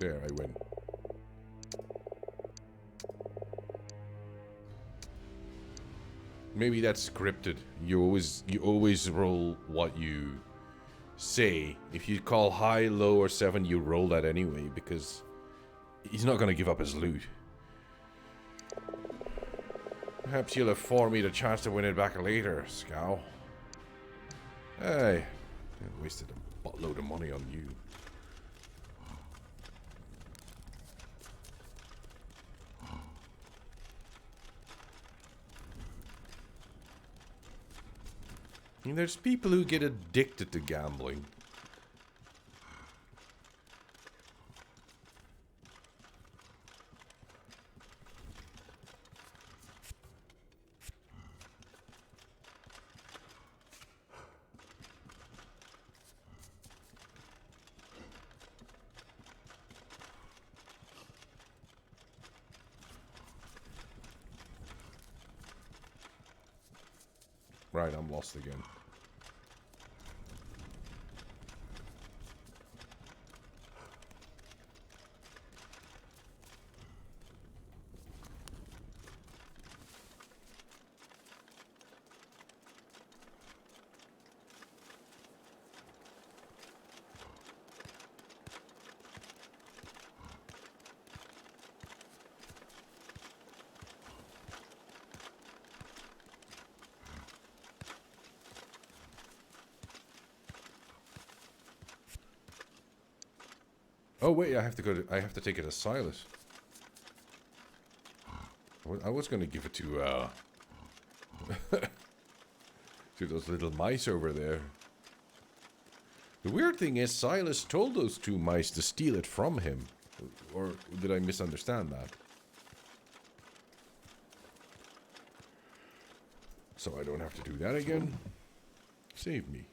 There, I win. Maybe that's scripted. You always roll what you say. If you call high, low, or 7, you roll that anyway because he's not gonna give up his loot. Perhaps you'll afford me the chance to win it back later, Scow. Hey, I wasted a buttload of money on you. I mean, there's people who get addicted to gambling. Right, I'm lost again. Oh wait, I have to take it to Silas. I was gonna give it to to those little mice over there. The weird thing is Silas told those 2 mice to steal it from him. Or did I misunderstand that? So I don't have to do that again. Save me.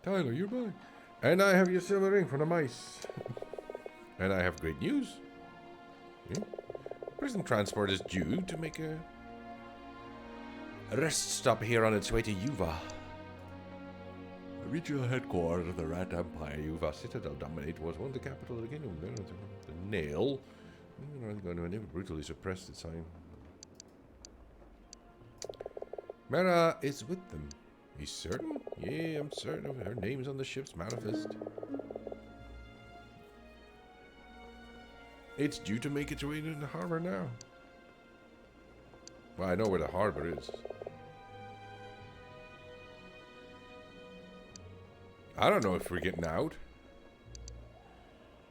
Tyler, you're back. And I have your silver ring for the mice. And I have great news. Yeah. Prison transport is due to make a rest stop here on its way to Yuva. The regional headquarters of the Rat Empire, Yuva Citadel Dominate, was once the capital of the kingdom. The nail. Going to never brutally suppressed its sign. Mara is with them. He's certain? Yeah, I'm certain of her name's on the ship's manifest. It's due to make its way into the harbor now. Well, I know where the harbor is. I don't know if we're getting out.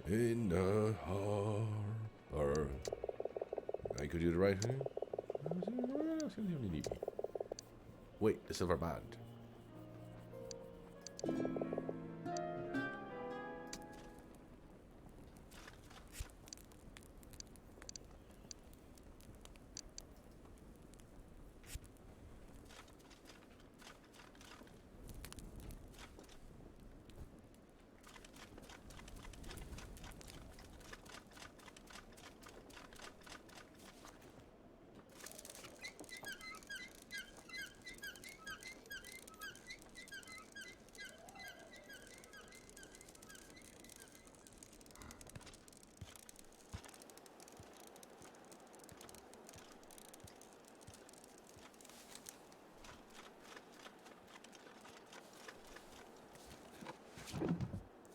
In the harbor. I could do the right thing. Wait, the silver band.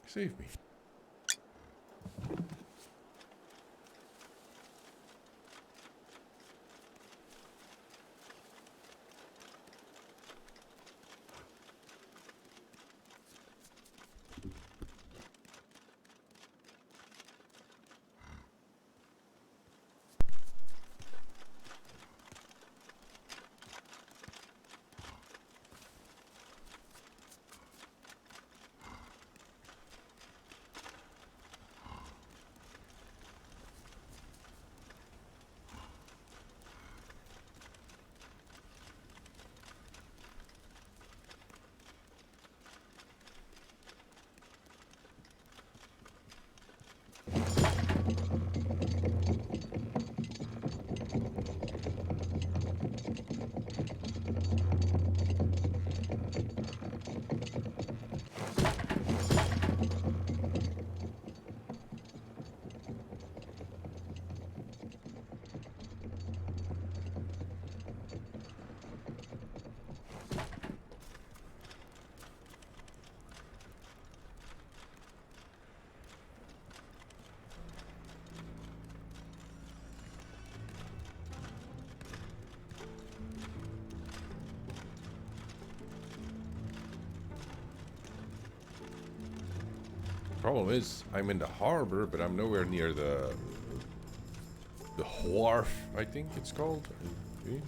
Save me. problem is, I'm in the harbor, but I'm nowhere near the wharf, I think it's called. Okay.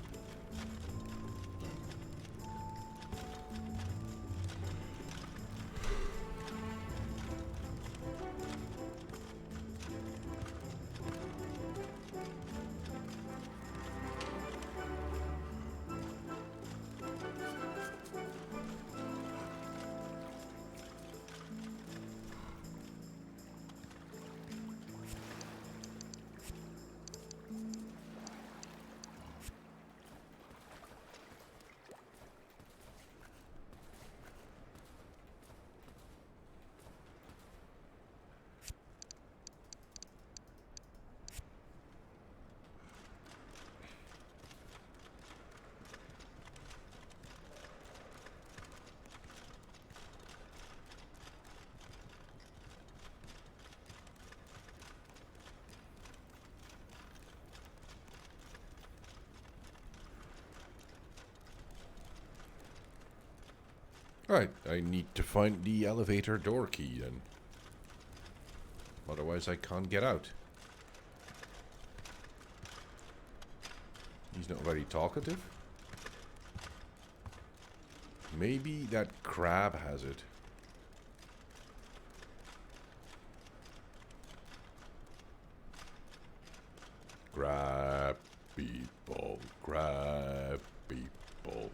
Right, I need to find the elevator door key then. Otherwise I can't get out. He's not very talkative. Maybe that crab has it. Grab people, grab people.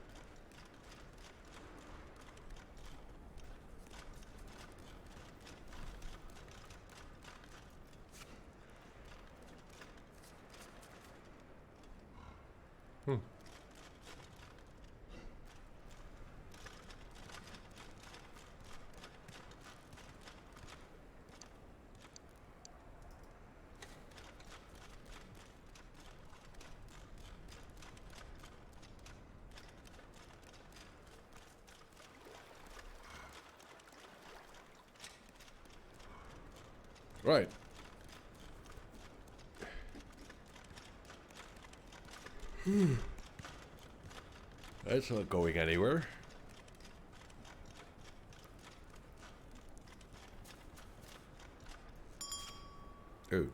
Right. That's not going anywhere. Oh.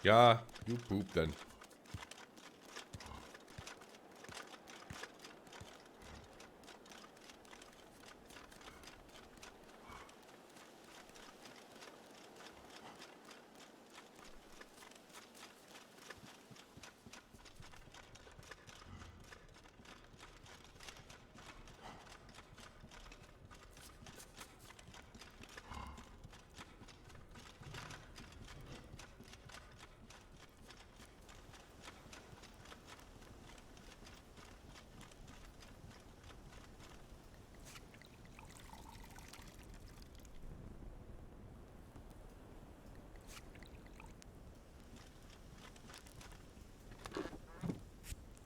Yeah, you poop then.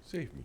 Save me.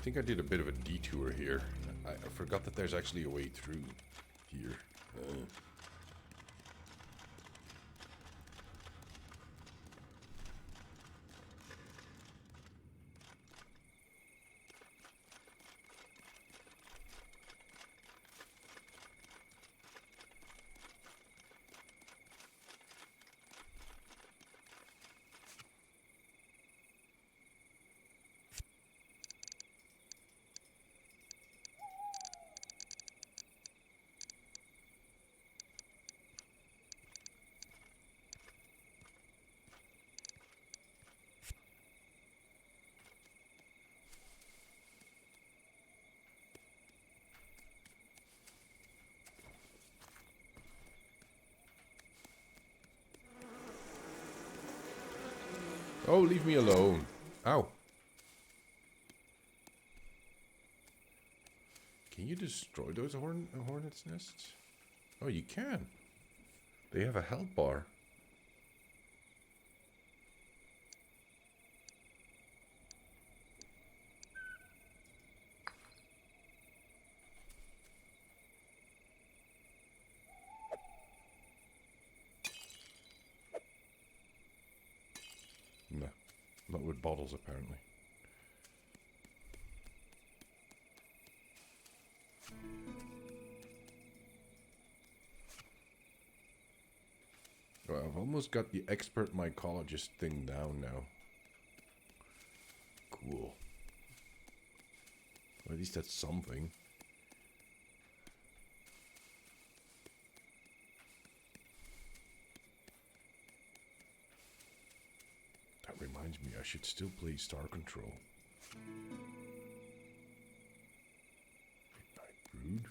think I did a bit of a detour here. I forgot that there's actually a way through here. Oh, leave me alone. Ow. Can you destroy those hornet's nests? Oh, you can. They have a health bar. No, not with bottles apparently. Well, I've almost got the expert mycologist thing down now. Cool. Well, at least that's something. That reminds me, I should still play Star Control. Midnight Brood.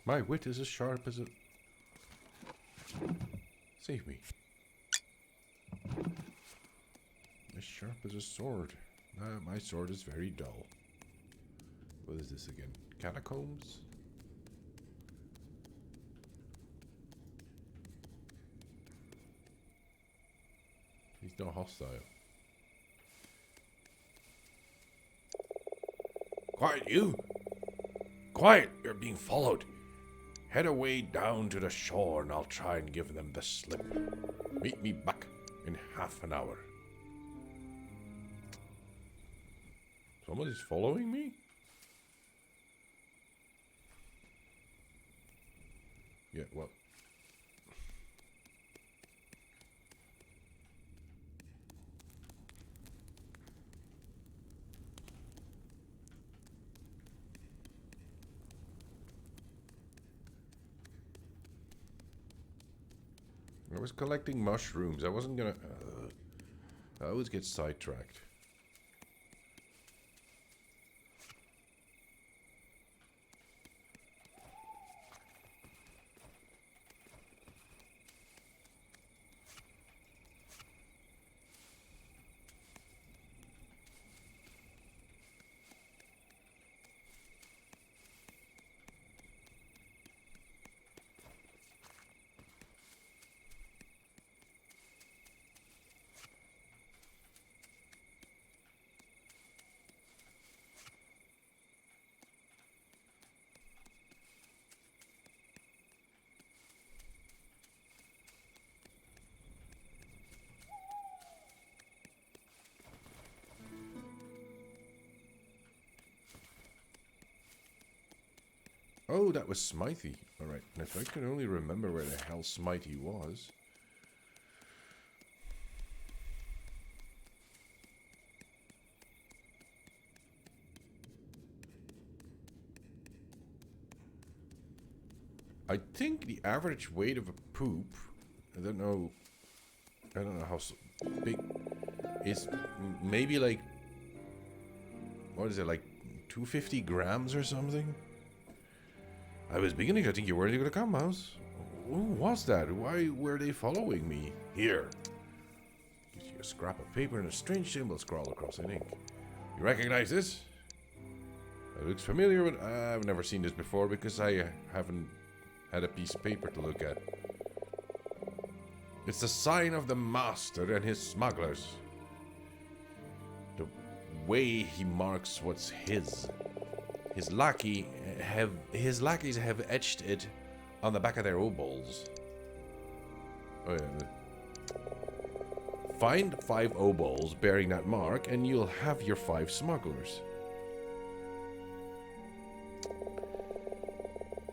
My wit is as sharp as a... Save me. As sharp as a sword. My sword is very dull. What is this again? Catacombs? He's not hostile. Quiet, you! Quiet! You're being followed. Head away down to the shore and I'll try and give them the slip. Meet me back in half an hour. Somebody's following me? Yeah, well. I was collecting mushrooms. I wasn't gonna... I always get sidetracked. Oh, that was Smithy. Alright, if I can only remember where the hell Smithy was. I think the average weight of a poop, I don't know how big, is maybe like, what is it, like 250 grams or something? I was beginning to think you weren't going to come, Mouse. Who was that? Why were they following me? Here. Gives you a scrap of paper and a strange symbol scrawled across in ink. You recognize this? It looks familiar, but I've never seen this before because I haven't had a piece of paper to look at. It's the sign of the master and his smugglers. The way he marks what's his. His lackeys have etched it on the back of their obols. Oh yeah. Find 5 obols bearing that mark, and you'll have your 5 smugglers.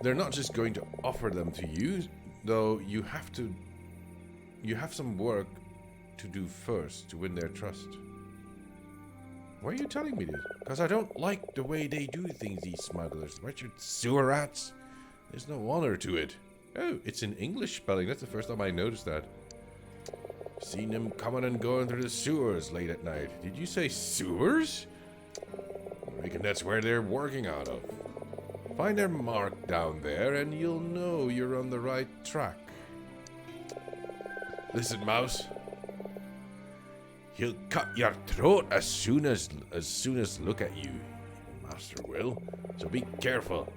They're not just going to offer them to you, though you have some work to do first to win their trust. Why are you telling me this? Because I don't like the way they do things, these smugglers. Wretched sewer rats. There's no honor to it. Oh, it's in English spelling. That's the first time I noticed that. Seen them coming and going through the sewers late at night. Did you say sewers? I reckon that's where they're working out of. Find their mark down there and you'll know you're on the right track. Listen, Mouse. He'll cut your throat as soon as look at you. Master will. So be careful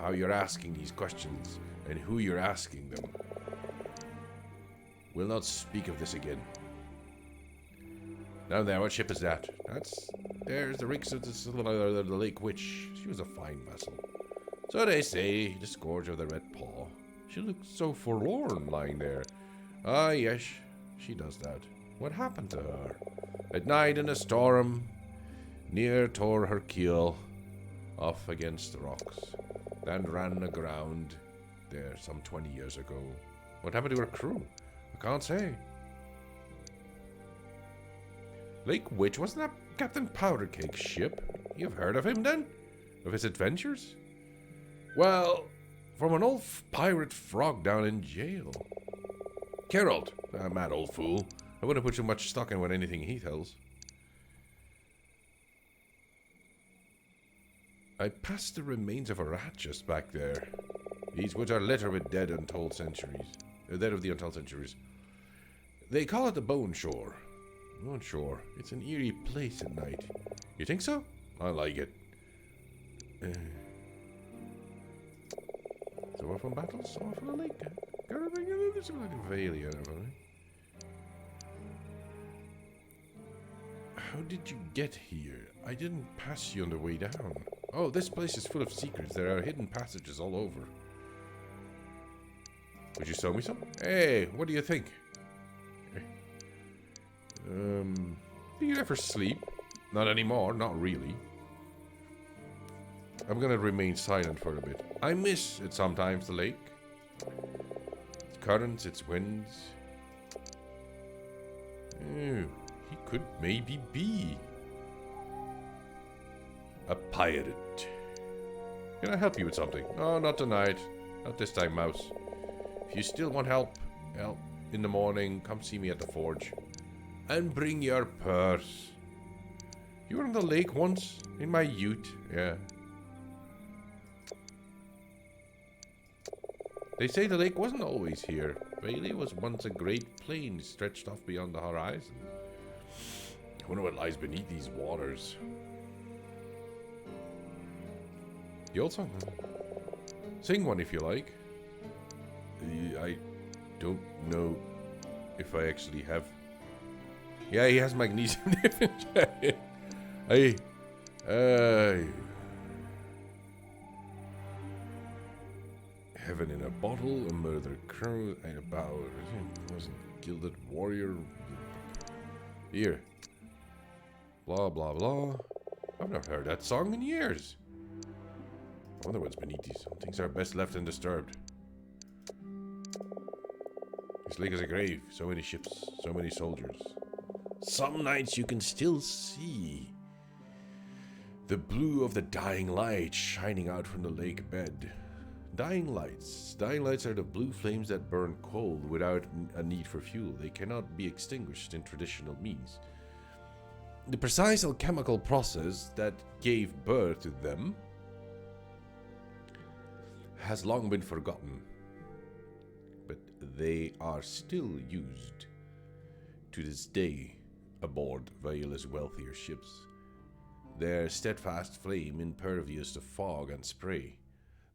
how you're asking these questions and who you're asking them. We'll not speak of this again. Down there, what ship is that? There's the rigs of the Lake Witch. She was a fine vessel. So they say, the scourge of the Red Paw. She looks so forlorn lying there. Ah, yes, she does that. What happened to her? At night in a storm, near tore her keel off against the rocks, then ran aground there some 20 years ago. What happened to her crew? I can't say. Lake Witch, wasn't that Captain Powdercake's ship? You've heard of him then? Of his adventures? Well, from an old pirate frog down in jail. Geralt, a mad old fool. I wouldn't put too much stock in what anything he tells. I passed the remains of a rat just back there. These woods are littered with dead of the untold centuries. They call it the Bone Shore. Bone Shore. It's an eerie place at night. You think so? I like it. So we're from battles, so from the lake. Gotta bring it like a veil here, How did you get here? I didn't pass you on the way down. Oh, this place is full of secrets. There are hidden passages all over. Would you show me some? Hey, what do you think? Do you ever sleep? Not anymore, not really. I'm gonna remain silent for a bit. I miss it sometimes, the lake. Its currents, its winds. Oh, he could maybe be a pirate. Can I help you with something? Oh, not tonight. Not this time, Mouse. If you still want help in the morning, come see me at the forge. And bring your purse. You were on the lake once? In my ute, yeah. They say the lake wasn't always here. Bailey was once a great plain stretched off beyond the horizon. I wonder what lies beneath these waters. The old song. Sing one if you like. I don't know if I actually have. Yeah, he has magnesium deficiency. Heaven in a bottle, a murder crow, and a bow. Wasn't gilded warrior. Here. Blah blah blah. I've not heard that song in years. I wonder what's beneath these. Some things are best left undisturbed. This lake is a grave. So many ships, so many soldiers. Some nights you can still see the blue of the dying light shining out from the lake bed. Dying lights. Dying lights are the blue flames that burn cold without a need for fuel. They cannot be extinguished in traditional means. The precise alchemical process that gave birth to them has long been forgotten, but they are still used to this day aboard Vaiola's wealthier ships. Their steadfast flame impervious to fog and spray.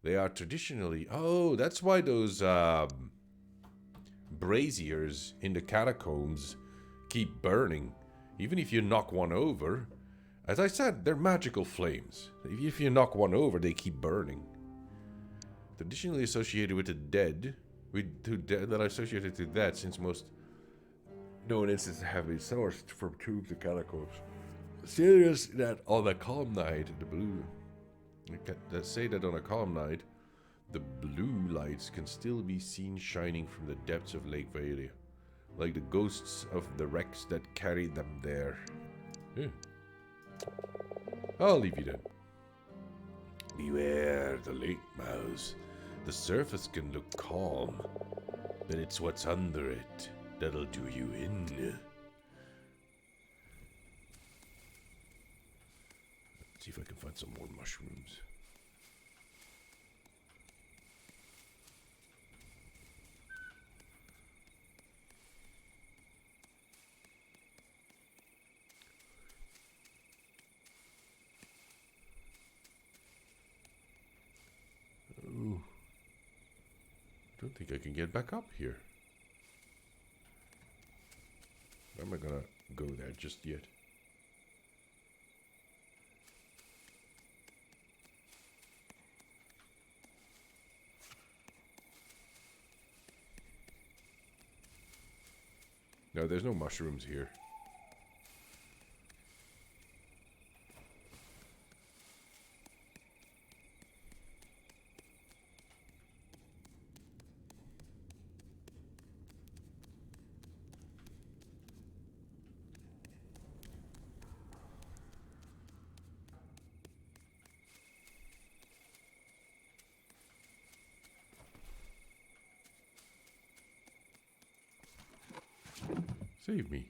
They are traditionally... Oh, that's why those braziers in the catacombs keep burning. Even if you knock one over. As I said, they're magical flames. If you knock one over, they keep burning. Traditionally associated with the dead. That are associated to that, since most known instances have been sourced from tombs and catacombs. Serious that on a calm night, the blue... That say that on a calm night, the blue lights can still be seen shining from the depths of Lake Valia, like the ghosts of the wrecks that carried them there. Yeah. I'll leave you then. Beware the lake mouths. The surface can look calm, but it's what's under it that'll do you in. Let's see if I can find some more mushrooms. Ooh. I don't think I can get back up here. I'm not gonna go there just yet. No, there's no mushrooms here. Save me.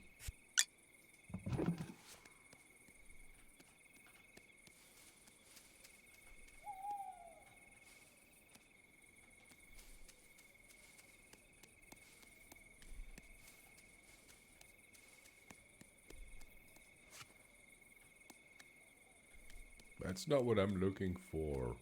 That's not what I'm looking for.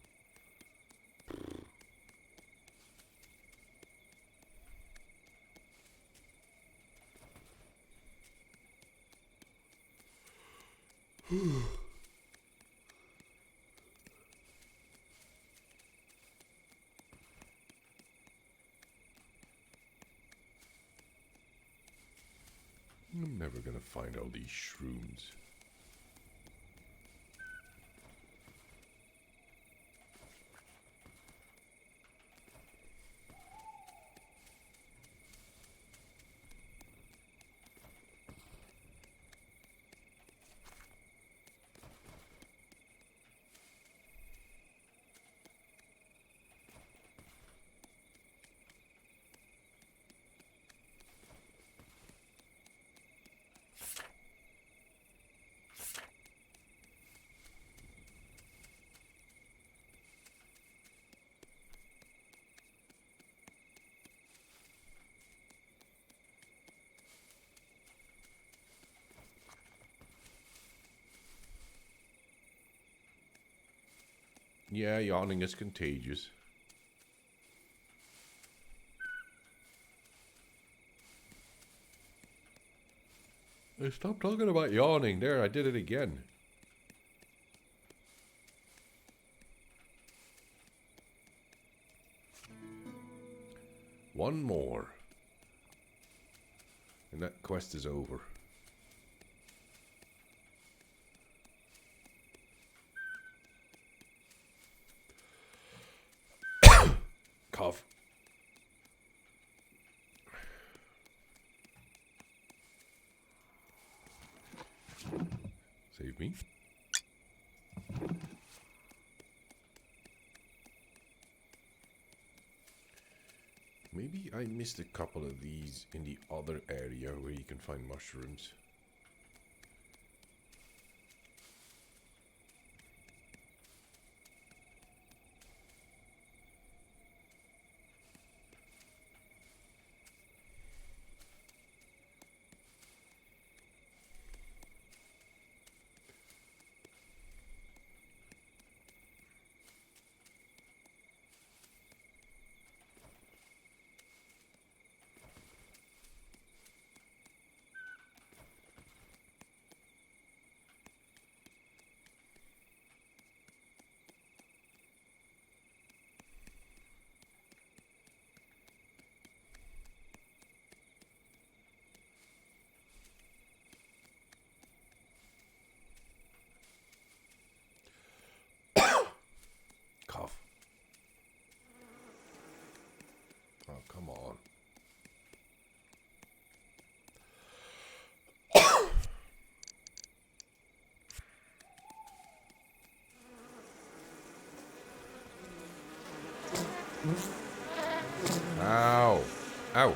I'm never gonna find all these shrooms. Yeah, yawning is contagious. Hey, stop talking about yawning. There, I did it again. One more. And that quest is over. Cough. Save me. Maybe I missed a couple of these in the other area where you can find mushrooms. Cough. Oh, come on. Ow. Ow.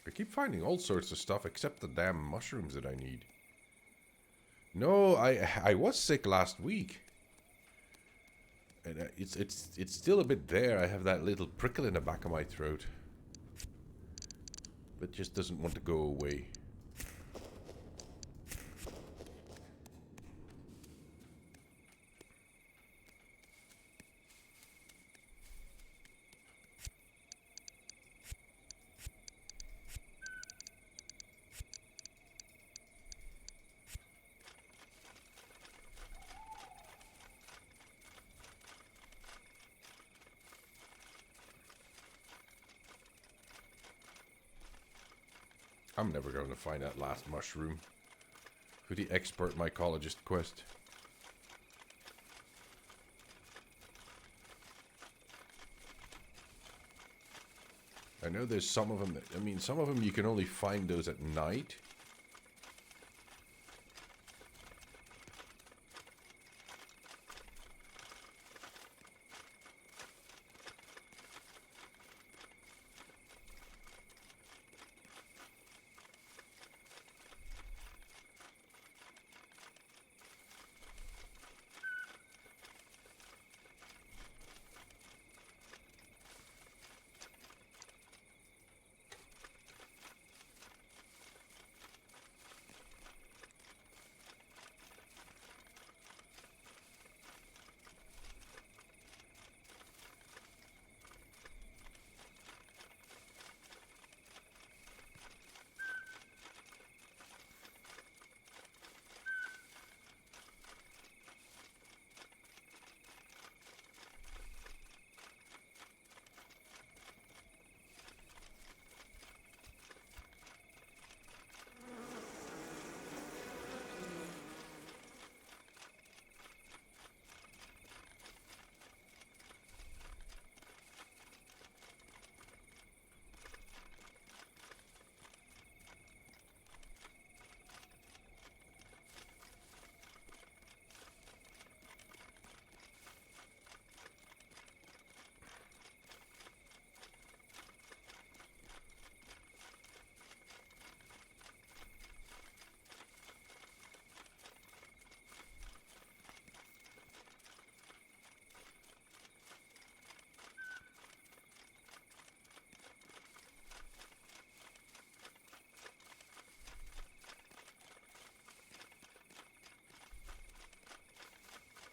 I keep finding all sorts of stuff except the damn mushrooms that I need. No, I was sick last week. And it's still a bit there. I have that little prickle in the back of my throat. But just doesn't want to go away. I'm never going to find that last mushroom for the expert mycologist quest. I know there's some of them that, I mean, some of them you can only find those at night.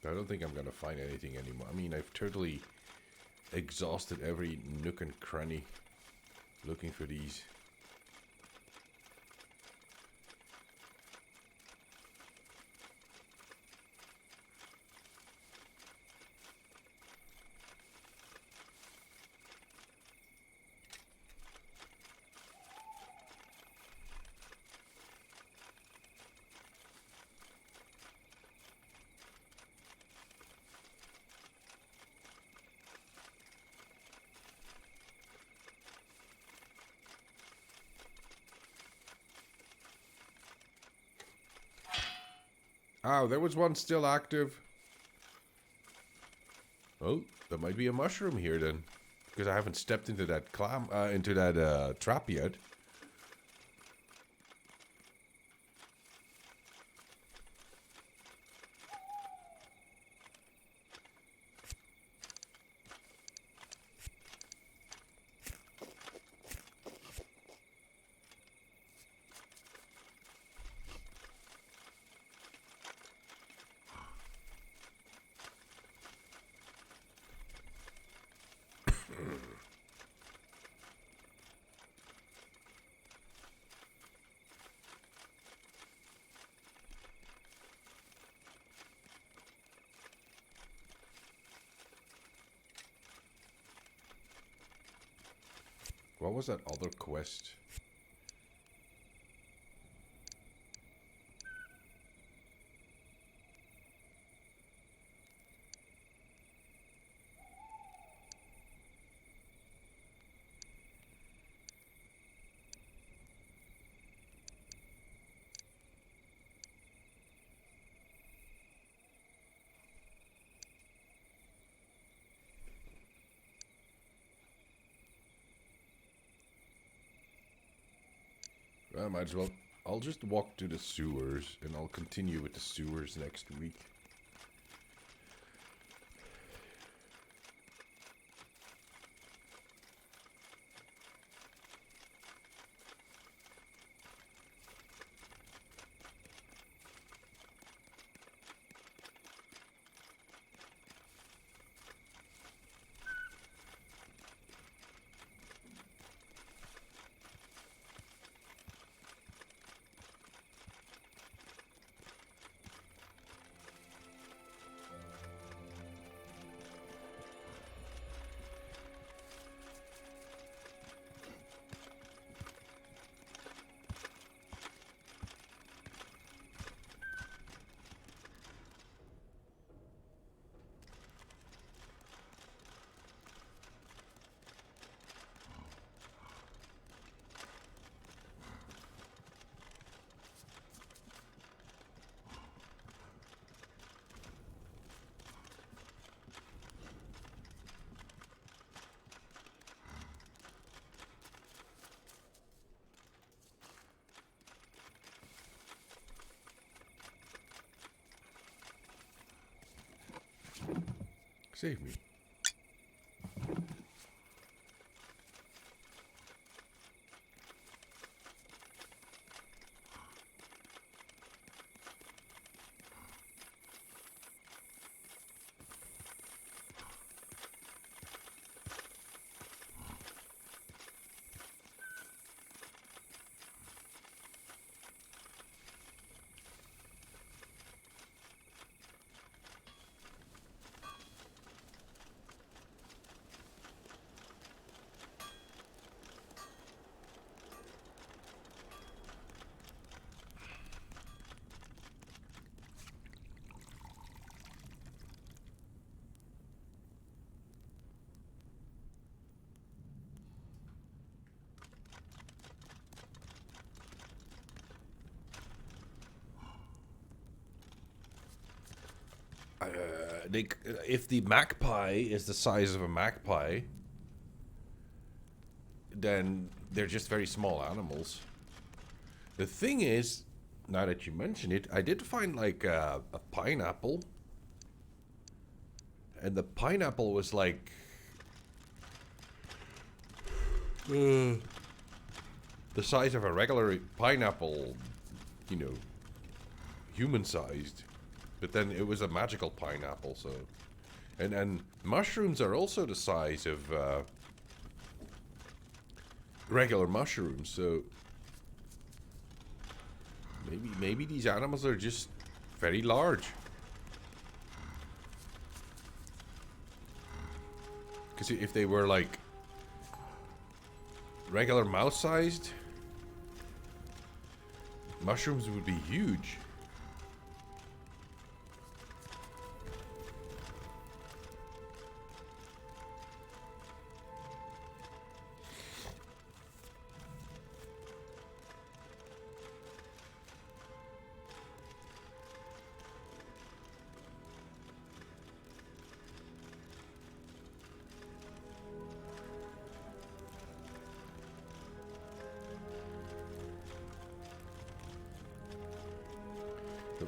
I don't think I'm gonna find anything anymore. I mean, I've totally exhausted every nook and cranny looking for these. Oh, there was one still active. Oh, there might be a mushroom here then. Because I haven't stepped into that trap yet. What was that other quest? I might as well. I'll just walk to the sewers and I'll continue with the sewers next week. Save me. If the magpie is the size of a magpie, then they're just very small animals. The thing is, now that you mention it, I did find like a pineapple. And the pineapple was like... the size of a regular pineapple, you know, human-sized. But then it was a magical pineapple, so... And mushrooms are also the size of regular mushrooms, so... Maybe these animals are just very large. Because if they were like regular mouse-sized, mushrooms would be huge.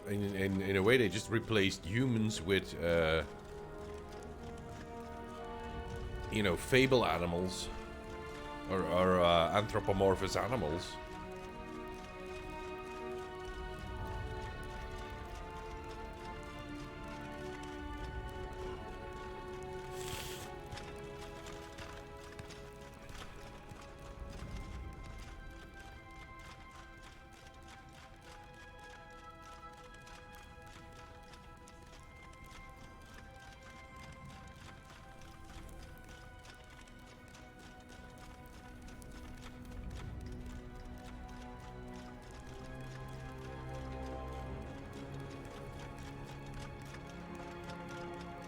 In a way, they just replaced humans with, you know, fable animals or anthropomorphous animals.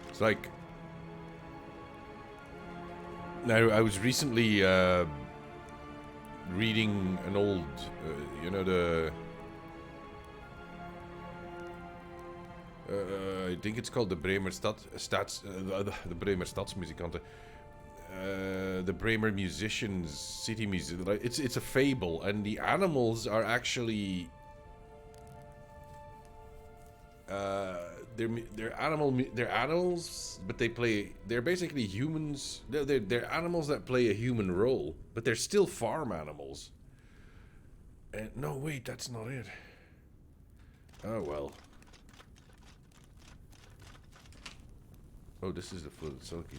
It's like, now I was recently reading an old, you know, I think it's called the Bremer the Bremer Stadsmusikanten, the Bremer musicians, city music. It's a fable, and the animals are actually. They're animals, but they're basically humans. They're animals that play a human role, but they're still farm animals. And no, wait, that's not it. Oh well. Oh, this is the foot of Sulky.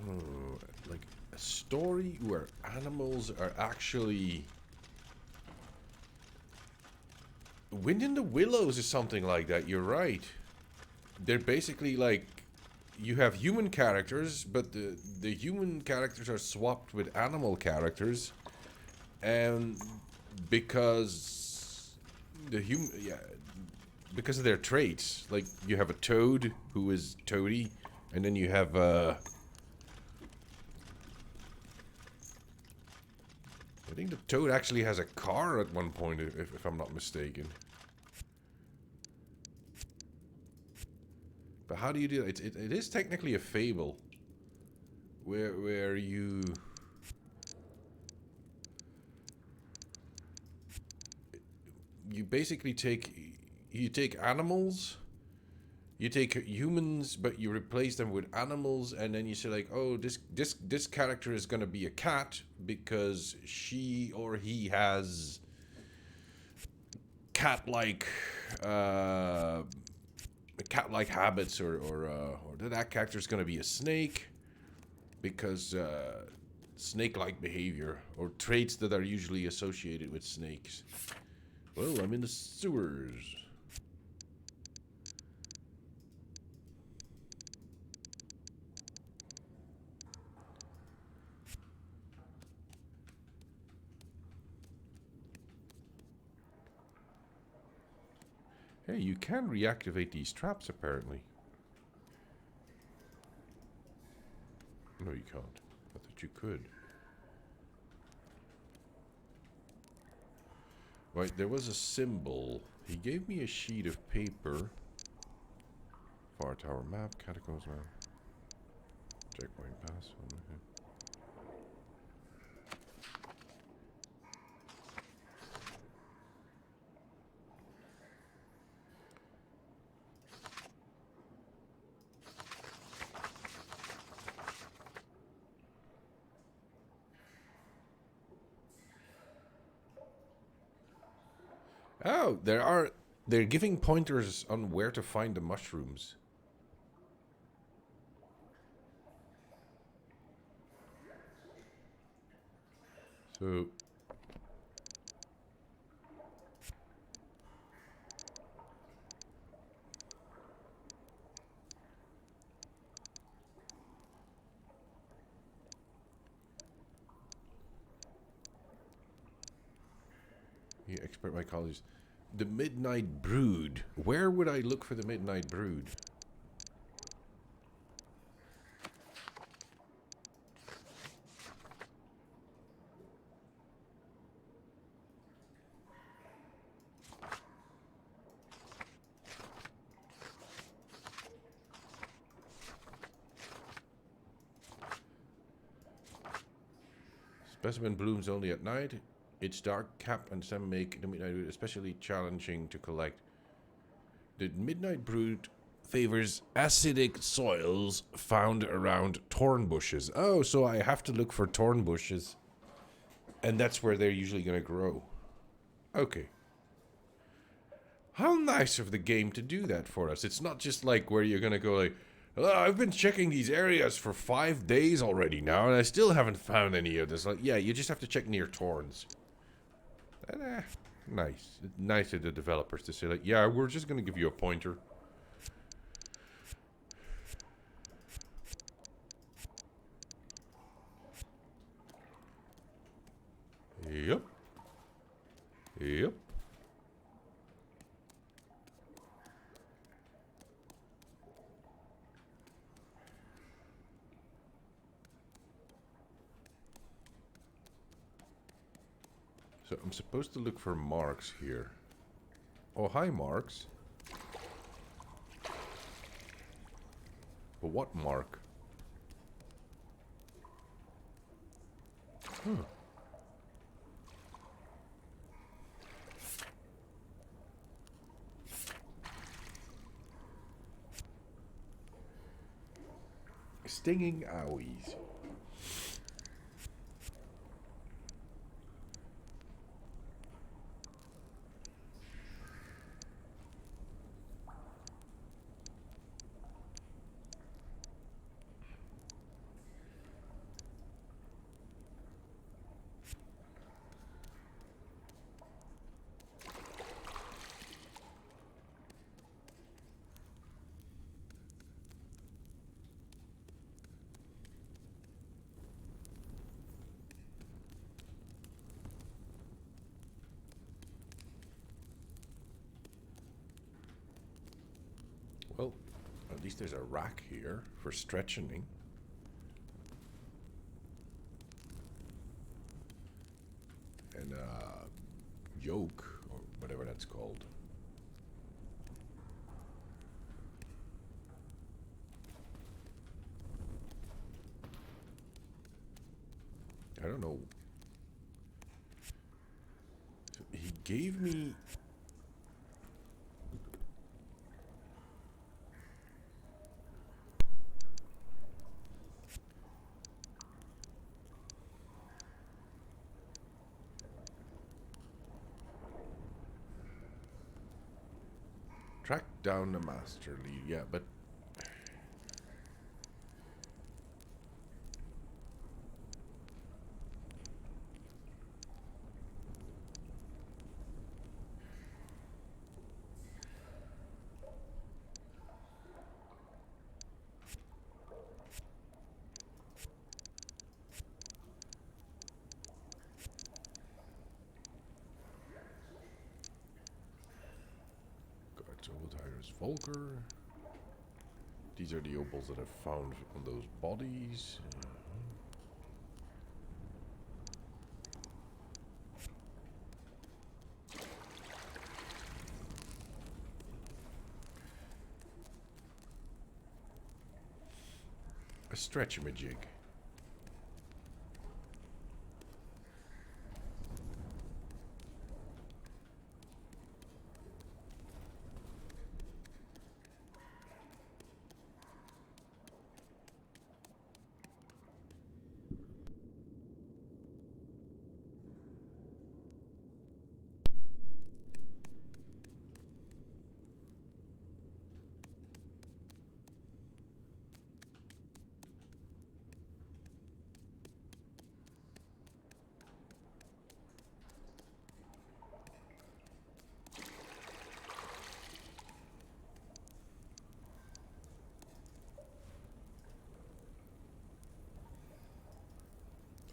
Oh, like a story where animals are actually. Wind in the Willows is something like that, you're right. They're basically like, you have human characters, but the human characters are swapped with animal characters. And because because of their traits. Like, you have a toad who is toady, and then you have I think the toad actually has a car at one point, if I'm not mistaken. But how do you do that? It is technically a fable. Where you basically take animals, you take humans, but you replace them with animals, and then you say like, oh, this character is gonna be a cat because she or he has cat-like habits, or that character is gonna be a snake because snake-like behavior or traits that are usually associated with snakes. Well, I'm in the sewers. Hey, you can reactivate these traps, apparently. No, you can't. I thought you could. Right, there was a symbol. He gave me a sheet of paper. Far Tower map, catacombs map. Checkpoint pass. Oh, they're giving pointers on where to find the mushrooms. So yeah, expert mycologist. The Midnight Brood. Where would I look for the Midnight Brood? Specimen blooms only at night. Its dark cap and stem make the midnight brood especially challenging to collect. The midnight brood favors acidic soils found around thorn bushes. Oh, so I have to look for thorn bushes. And that's where they're usually going to grow. Okay. How nice of the game to do that for us. It's not just like where you're going to go like, oh, I've been checking these areas for 5 days already now, and I still haven't found any of this. Like, yeah, you just have to check near thorns. And, nice. Nice of the developers to say, like, yeah, we're just going to give you a pointer. Yep. Yep. So I'm supposed to look for marks here. Oh, hi, marks. But what mark? Huh. Stinging owies. Well, at least there's a rack here for stretching. And a yoke, or whatever that's called. I don't know. So he gave me... Track down the master lead, yeah, but... Old Tyrus Volker. These are the opals that I've found on those bodies. A stretch-a-majig.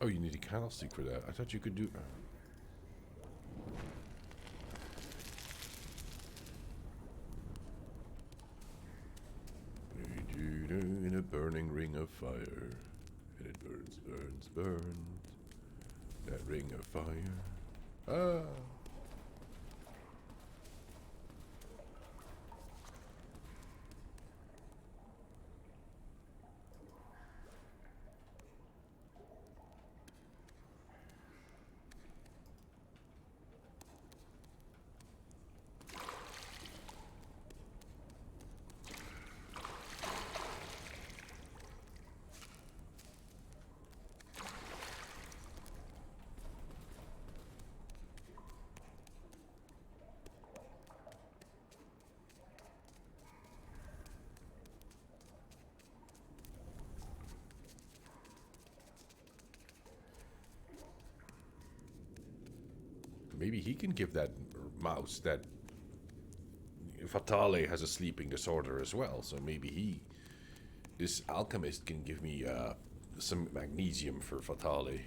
Oh, you need a candlestick for that. I thought you could do... In a burning ring of fire, and it burns, burns, burns. That ring of fire. Ah! maybe he can give that mouse that... Fatale has a sleeping disorder as well, so maybe this alchemist can give me some magnesium for Fatale.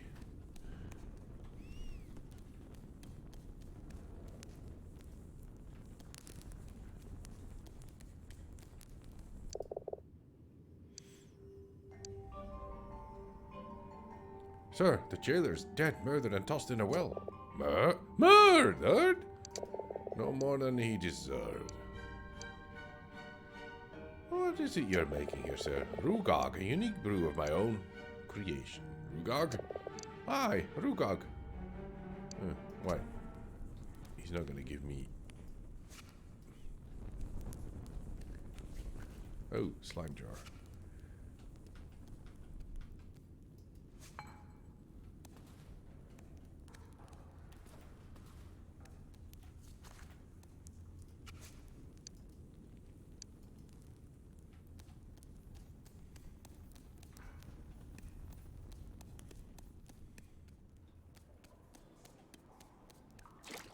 Sir, the jailer's dead, murdered, and tossed in a well. Murdered? No more than he deserved. What is it you're making here, sir? Rugog, a unique brew of my own creation. Rugog? Aye, Rugog. Why? He's not gonna give me... Oh, slime jar.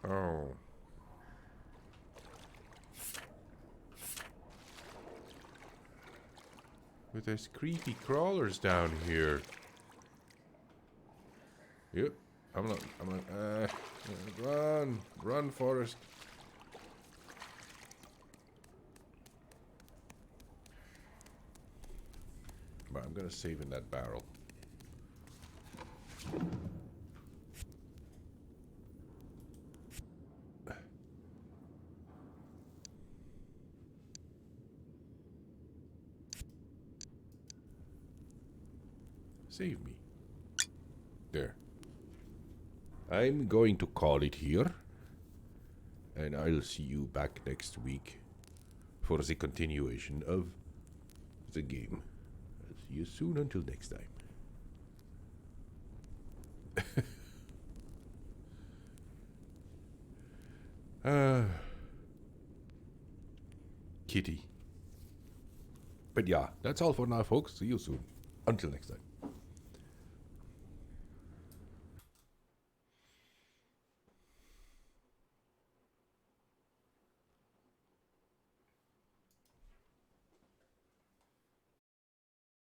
Oh. But there's creepy crawlers down here. Yep. Run, Forrest. But I'm gonna save in that barrel. Save me. There. I'm going to call it here. And I'll see you back next week for the continuation of the game. I'll see you soon until next time. Kitty. But yeah, that's all for now, folks. See you soon. Until next time.